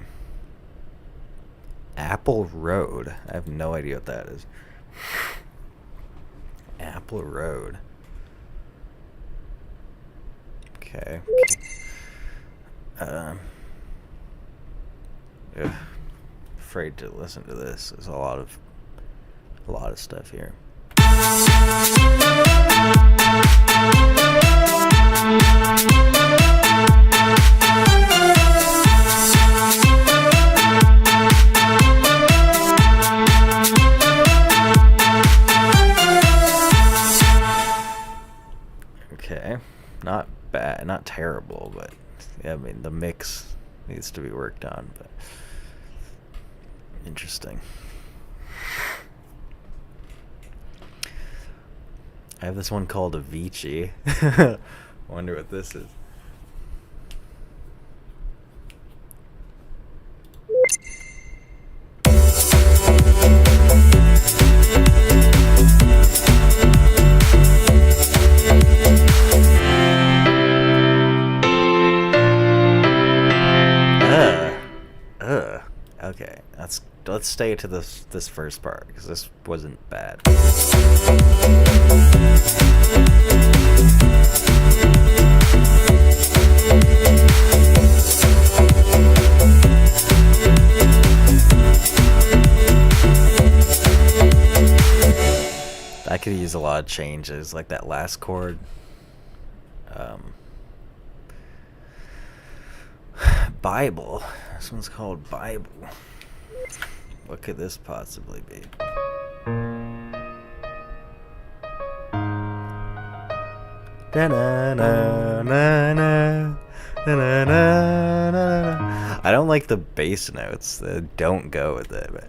Apple Road. I have no idea what that is. Apple Road. Okay. Afraid to listen to this. There's a lot of stuff here. Okay, not bad, not terrible, but yeah, I mean the mix needs to be worked on, but interesting. I have this one called Avicii. Wonder what this is. Okay, let's stay to this first part, because this wasn't bad. That could use a lot of changes, like that last chord. Bible. This one's called Bible. What could this possibly be? I don't like the bass notes. They don't go with it. But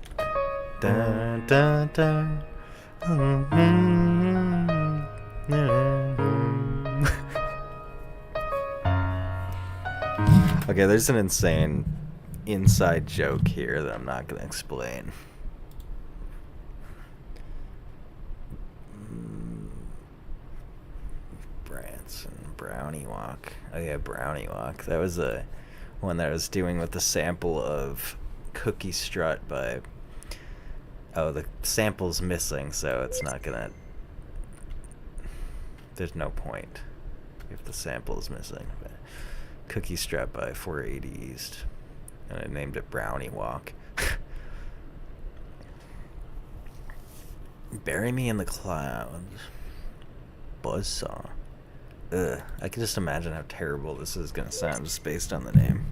okay, there's an insane inside joke here that I'm not going to explain. Branson, Brownie Walk. Oh yeah, Brownie Walk. That was the one that I was doing with the sample of Cookie Strut by... Oh, the sample's missing, so it's not gonna... There's no point if the sample is missing. But Cookie Strut by 480 East. And I named it Brownie Walk. Bury Me in the Clouds. Buzzsaw. Ugh, I can just imagine how terrible this is gonna sound just based on the name.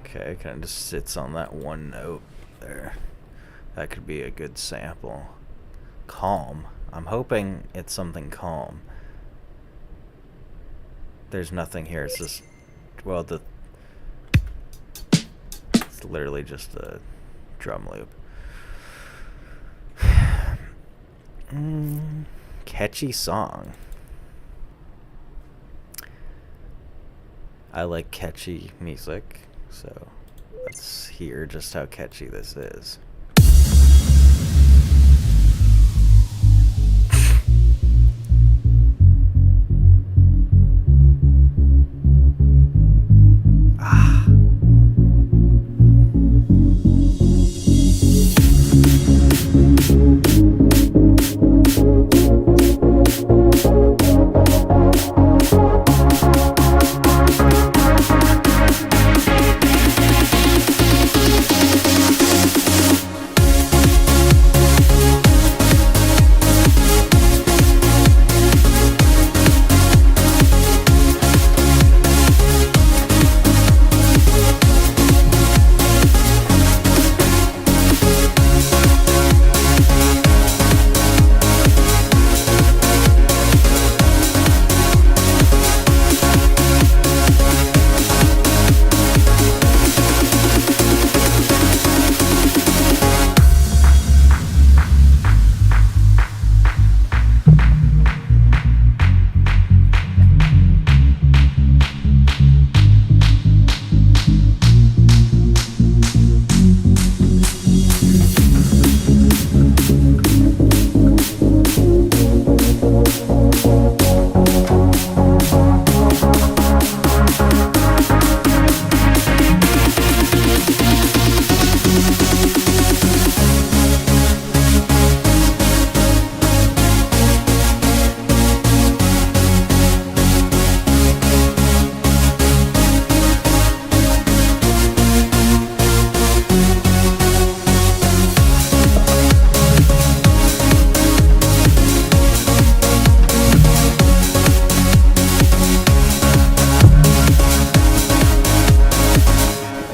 Okay, kind of just sits on that one note there. That could be a good sample. Calm. I'm hoping it's something calm. There's nothing here. It's just, well, it's literally just a drum loop. Catchy song. I like catchy music, so let's hear just how catchy this is.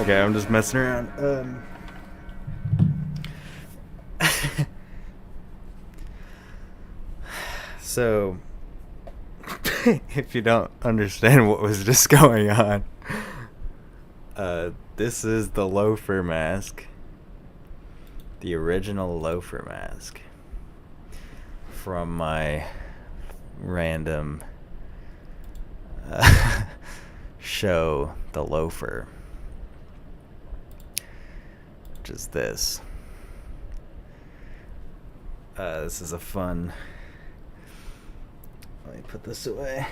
Okay, I'm just messing around. So, if you don't understand what was just going on, this is the loafer mask. The original loafer mask. From my random show, The Loafer. Which is this. This is a fun... Let me put this away.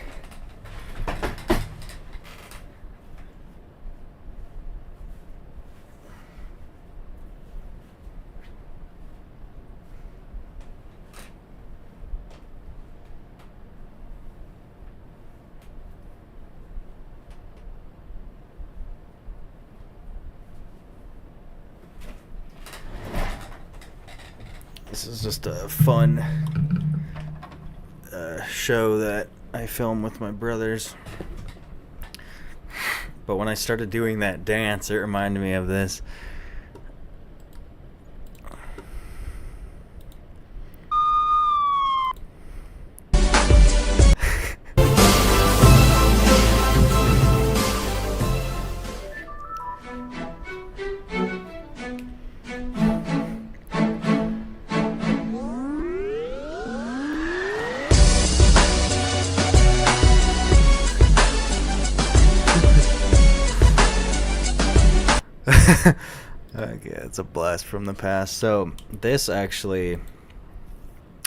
This is just a fun show that I film with my brothers. But when I started doing that dance, it reminded me of this. Okay, it's a blast from the past. So this actually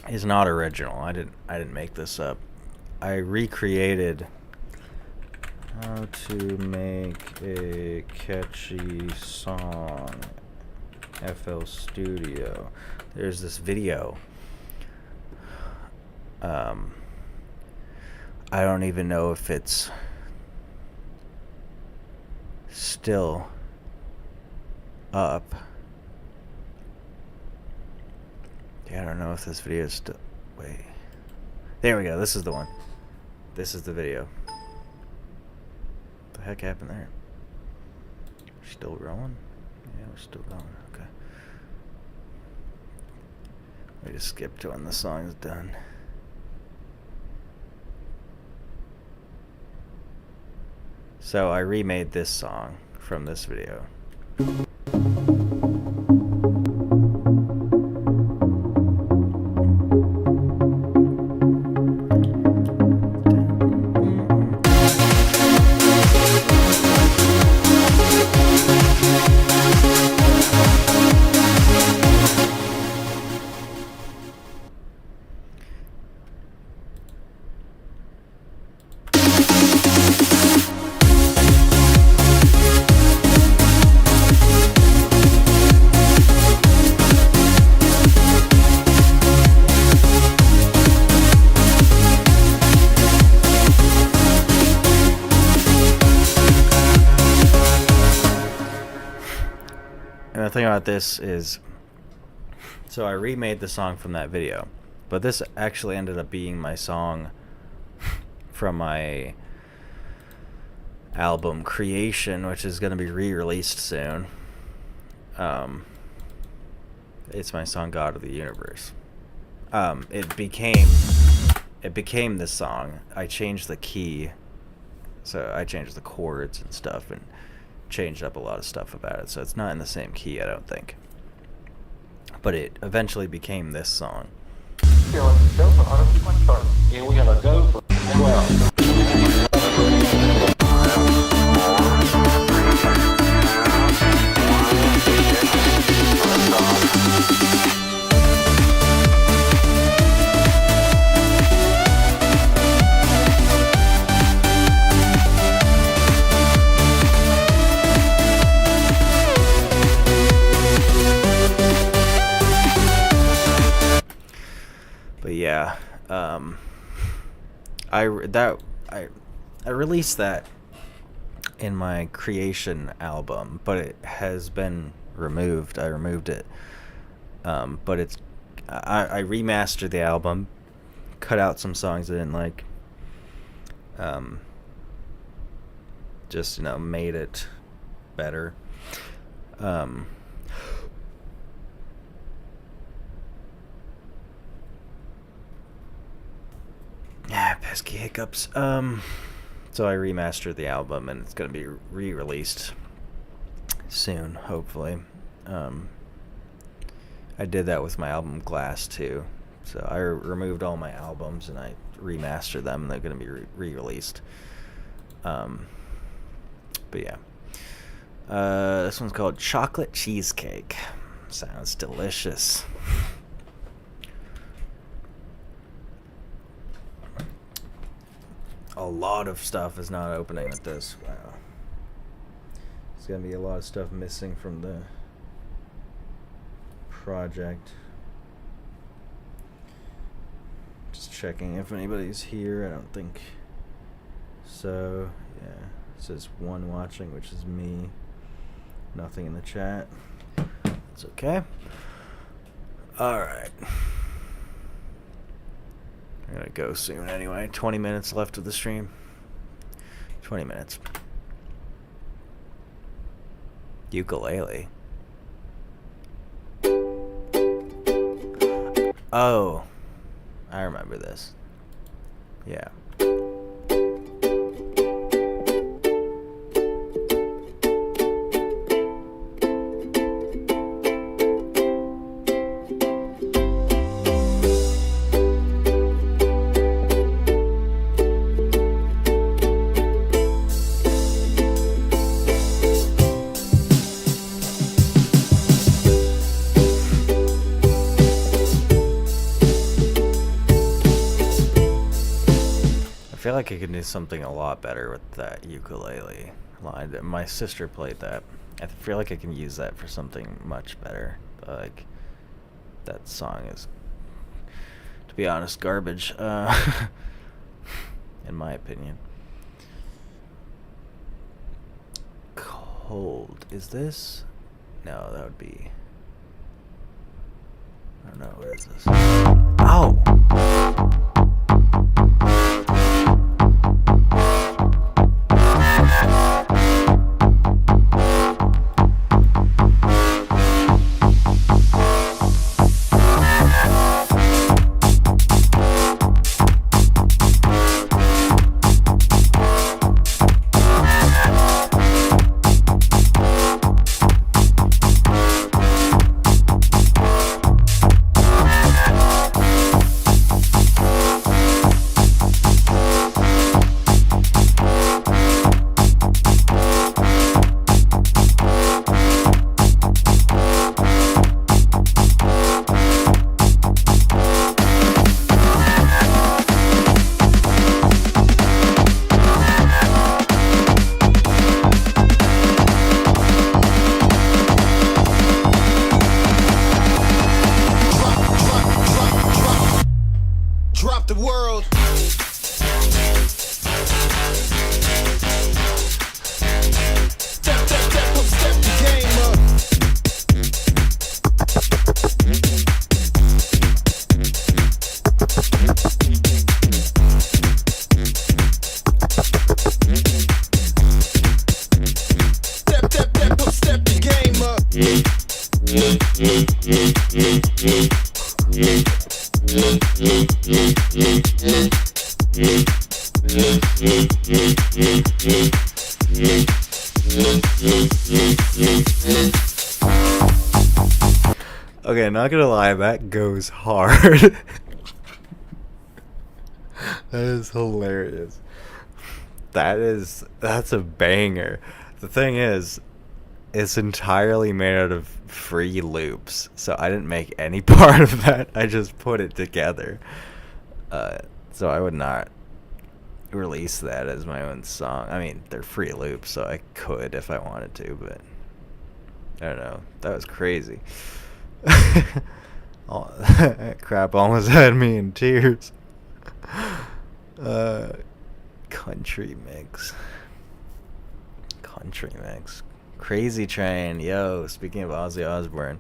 is not original. I didn't make this up. I recreated how to make a catchy song. FL Studio. There's this video. I don't even know if it's still up. Yeah, I don't know if this video is still... Wait. There we go. This is the one. This is the video. What the heck happened there? Still rolling? Yeah, we're still going. Okay. We just skipped to when the song is done. So I remade this song from this video. And the thing about this is, so I remade the song from that video, but this actually ended up being my song from my album Creation, which is going to be re-released soon. It's my song God of the Universe. It became this song. I changed the key, so I changed the chords and stuff, and changed up a lot of stuff about it, so it's not in the same key, I don't think. But it eventually became this song. Chillin, go for auto sequence start. And we're gonna go for 12. But yeah, I released that in my Creation album, but it has been removed. I removed it, but I remastered the album, cut out some songs I didn't like, just made it better. Pesky hiccups. So I remastered the album, and it's gonna be re-released soon, hopefully. I did that with my album Glass too. So I removed all my albums and I remastered them, and they're gonna be re-released. But yeah, this one's called Chocolate Cheesecake. Sounds delicious. A lot of stuff is not opening with this. Wow. There's gonna be a lot of stuff missing from the project. Just checking if anybody's here. I don't think so. Yeah. It says one watching, which is me. Nothing in the chat. It's okay. Alright. I'm gonna go soon anyway. 20 minutes left of the stream. 20 minutes. Ukulele. Oh. I remember this. Yeah. I feel like I could do something a lot better with that ukulele line. My sister played that. I feel like I can use that for something much better. Like, that song is, to be honest, garbage, in my opinion. Cold. Is this? No, that would be... I don't know, what is this? Oh! Okay, not gonna lie, that goes hard. That is hilarious. That's a banger. The thing is, it's entirely made out of free loops, so I didn't make any part of that. I just put it together. So I would not release that as my own song. I mean, they're free loops, so I could if I wanted to, but I don't know. That was crazy. That crap almost had me in tears. Country mix. Crazy Train. Yo, speaking of Ozzy Osbourne,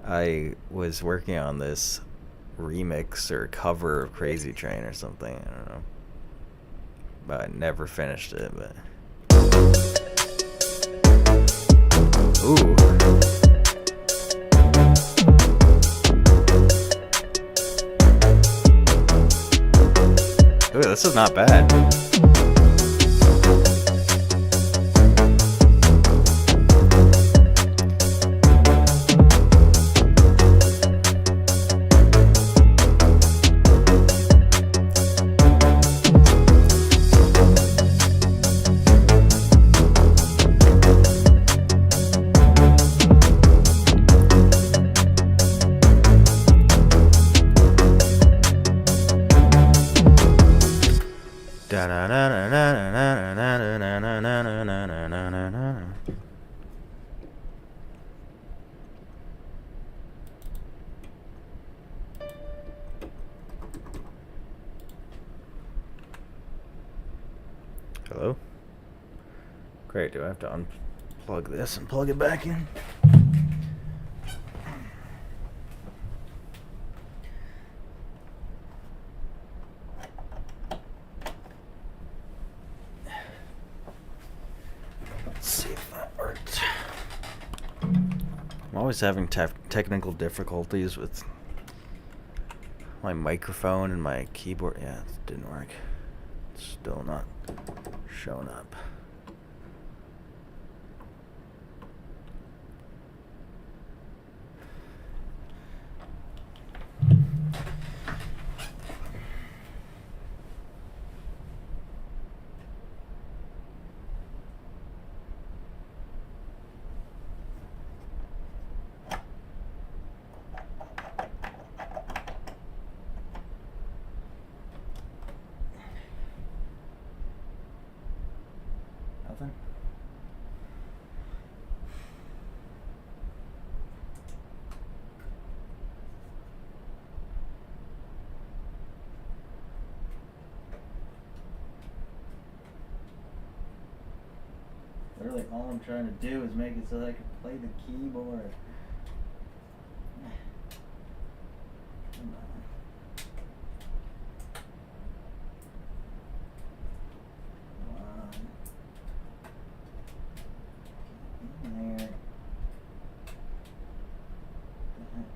I was working on this remix or cover of Crazy Train or something. I don't know. But I never finished it, but... Ooh. Ooh, this is not bad. Hello? Great, do I have to unplug this and plug it back in? I'm always having technical difficulties with my microphone and my keyboard. Yeah, it didn't work. It's still not showing up. Nothing? Literally all I'm trying to do is make it so that I can play the keyboard. Come on. Come on. Get in there. What the heck?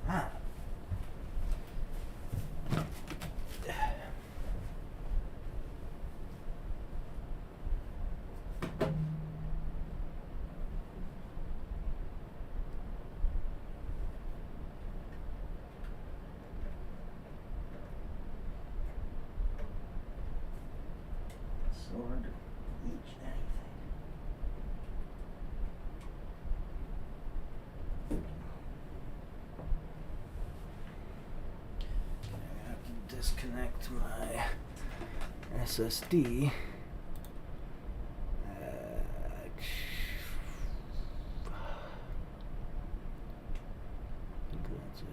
Ah. So hard to reach anything. I have to disconnect my SSD. I think that's it.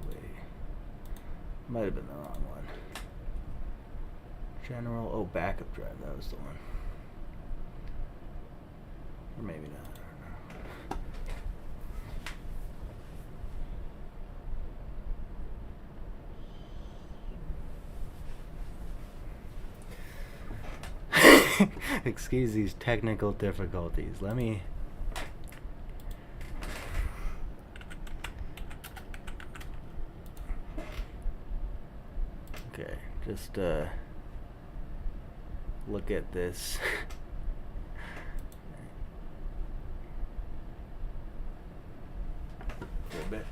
Wait. Might have been the wrong one. General, oh, backup drive, that was the one. Or maybe not, I don't know. Excuse these technical difficulties. Let me... Okay, just look at this. For a bit.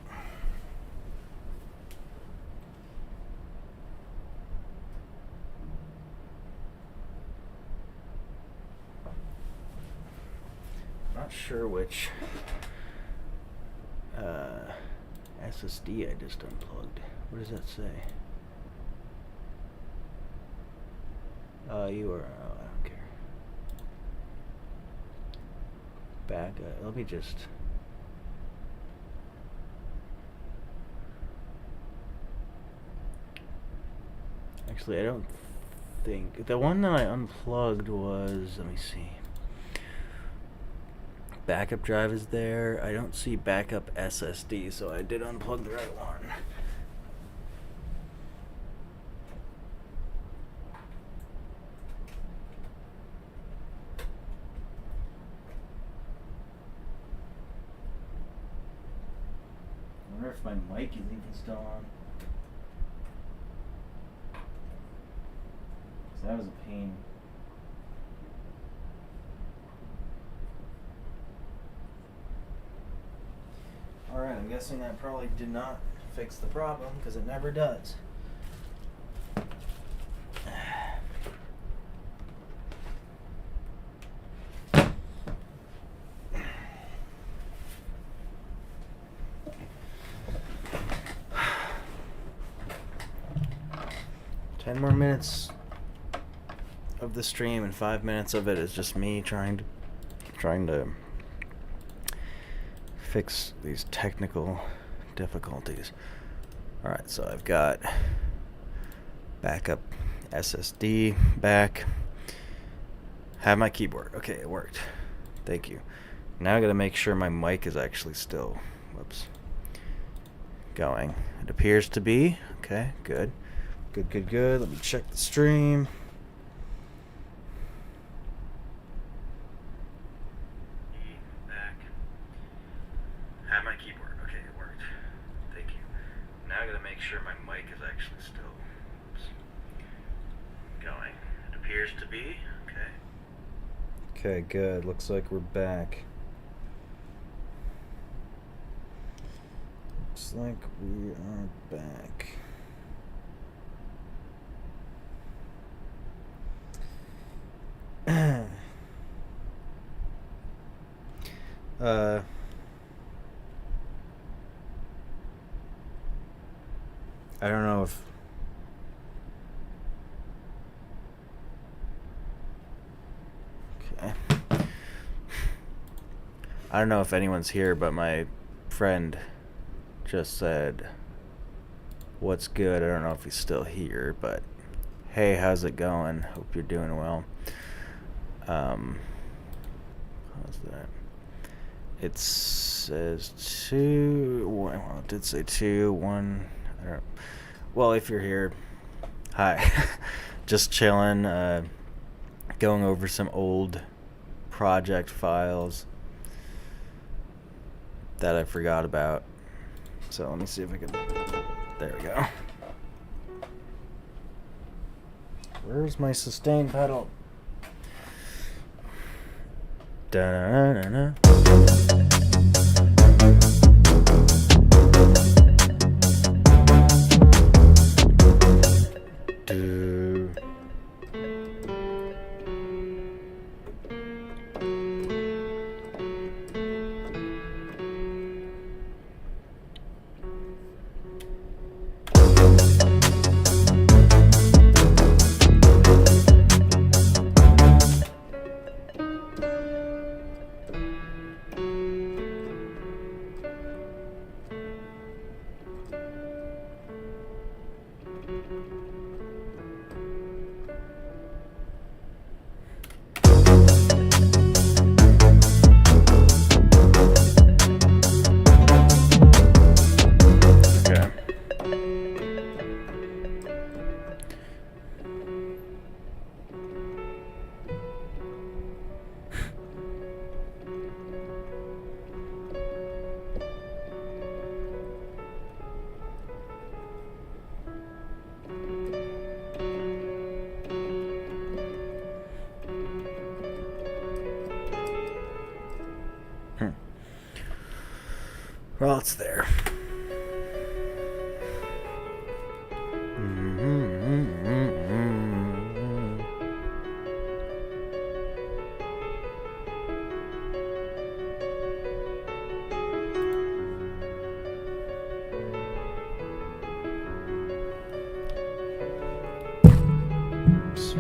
Not sure which SSD I just unplugged. What does that say? You are. Oh, I don't care. Back. Let me just. Actually, I don't think the one that I unplugged was. Let me see. Backup drive is there. I don't see backup SSD, so I did unplug the right one. I wonder if my mic is even still on. 'Cause that was a pain. Alright, I'm guessing that probably did not fix the problem, because it never does. Ten more minutes of the stream, and 5 minutes of it is just me trying to fix these technical difficulties. Alright, so I've got backup SSD back. Have my keyboard. Okay, it worked. Thank you. Now I gotta make sure my mic is actually still, whoops, going. It appears to be. Okay, good. Good. Let me check the stream. Back. Have my keyboard. Okay, it worked. Thank you. Now I gotta make sure my mic is actually still, whoops, going. It appears to be. Okay. Okay, good. Looks like we're back. Looks like we are back. I don't know if okay. I don't know if anyone's here, but my friend just said, "What's good?" I don't know if he's still here, but hey, how's it going? Hope you're doing well. How's that? It says 2. Well, it did say 2, 1. I don't. Well, if you're here, hi. Just chilling, going over some old project files that I forgot about. So let me see if I can. There we go. Where's my sustain pedal? Da-na-na-na. Do. Well, it's there. Oops.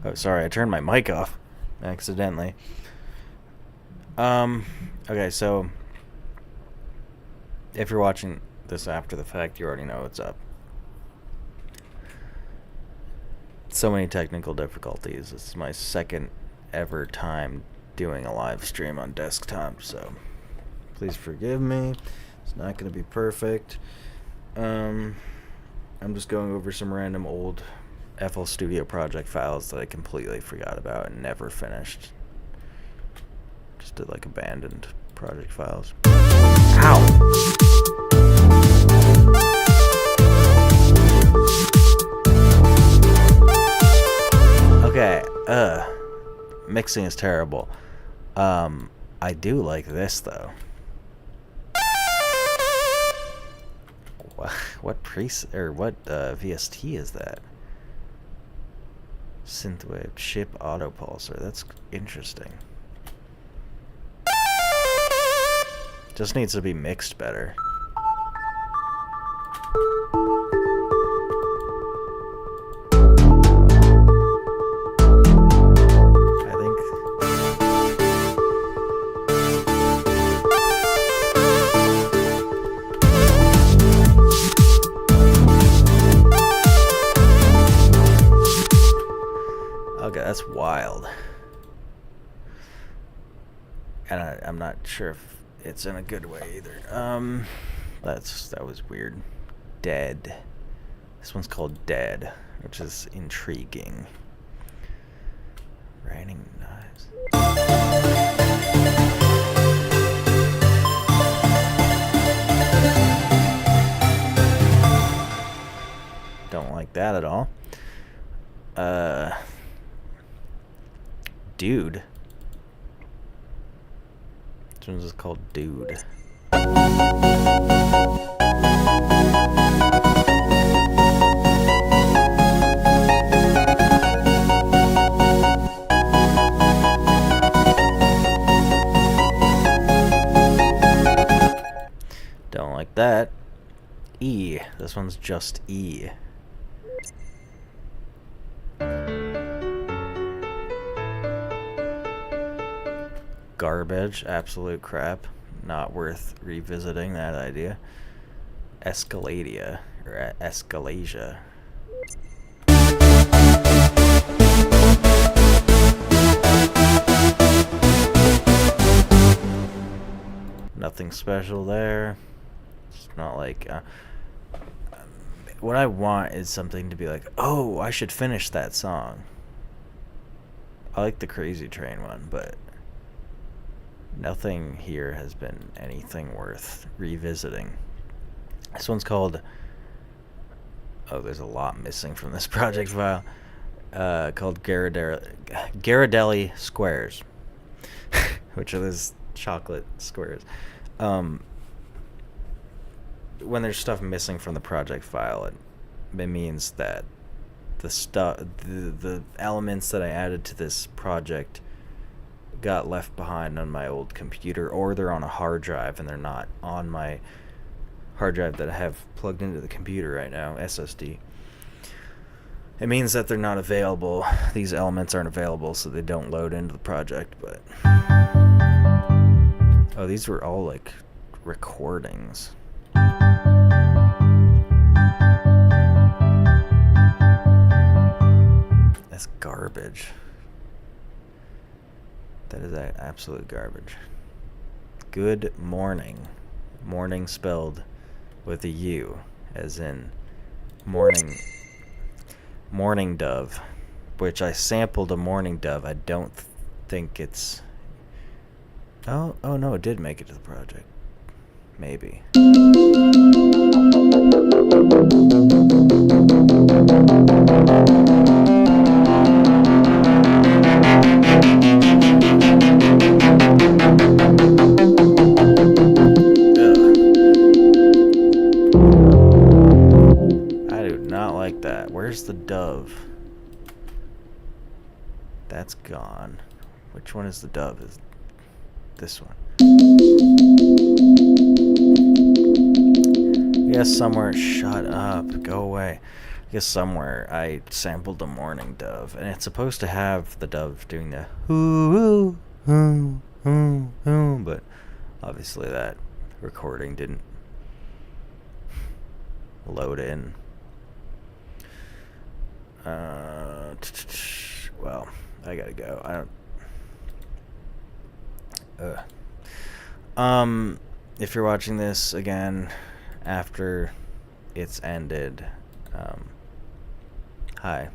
Oh, sorry, I turned my mic off accidentally. Okay, so if you're watching this after the fact, you already know what's up. So many technical difficulties. This is my second ever time doing a live stream on desktop, so please forgive me. It's not going to be perfect. I'm just going over some random old FL Studio project files that I completely forgot about and never finished. Just did like abandoned project files. Ow! Okay, mixing is terrible. I do like this though. What VST is that? Synthwave chip auto pulsar. That's interesting. Just needs to be mixed better. I think. Okay, that's wild. And I'm not sure if it's in a good way either. That was weird. Dead. This one's called Dead, which is intriguing. Raining knives. Don't like that at all. Dude. This one's just called Dude. Don't like that. E. This one's just E. Garbage, absolute crap. Not worth revisiting that idea. Escaladia, or Escalasia. Nothing special there. It's not like... what I want is something to be like, oh, I should finish that song. I like the Crazy Train one, but... nothing here has been anything worth revisiting. This one's called... oh, there's a lot missing from this project file. Called Ghirardelli Squares. Which are those chocolate squares. When there's stuff missing from the project file, it means that the elements that I added to this project got left behind on my old computer, or they're on a hard drive and they're not on my hard drive that I have plugged into the computer right now, SSD. It means that they're not available. These elements aren't available, so they don't load into the project, but... oh, these were all like recordings. That's garbage. That is absolute garbage. Good morning. Morning spelled with a U, as in morning. Morning Dove, which I sampled a Morning Dove. I don't think it's... oh no, it did make it to the project. Maybe. Where's the dove? That's gone. Which one is the dove? Is this one? I guess somewhere, shut up, go away. I guess somewhere I sampled the morning dove, and it's supposed to have the dove doing the hoo hoo hoo hoo, but obviously that recording didn't load in. Well, I gotta go. If you're watching this again after it's ended, hi.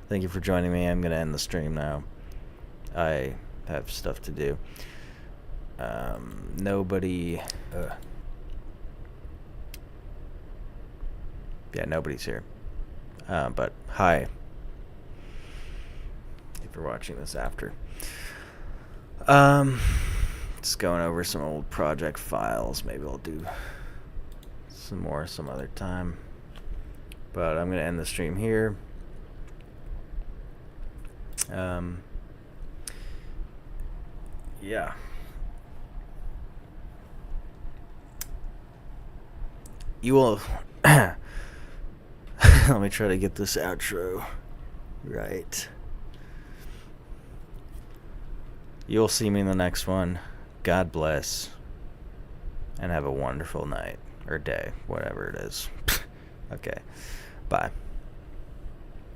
Thank you for joining me. I'm gonna end the stream now. I have stuff to do. Nobody. Yeah, nobody's here. But hi. If you're watching this after. Just going over some old project files. Maybe I'll do some more some other time. But I'm gonna end the stream here. Yeah. You will. Let me try to get this outro right. You'll see me in the next one. God bless. And have a wonderful night. Or day. Whatever it is. Okay. Bye.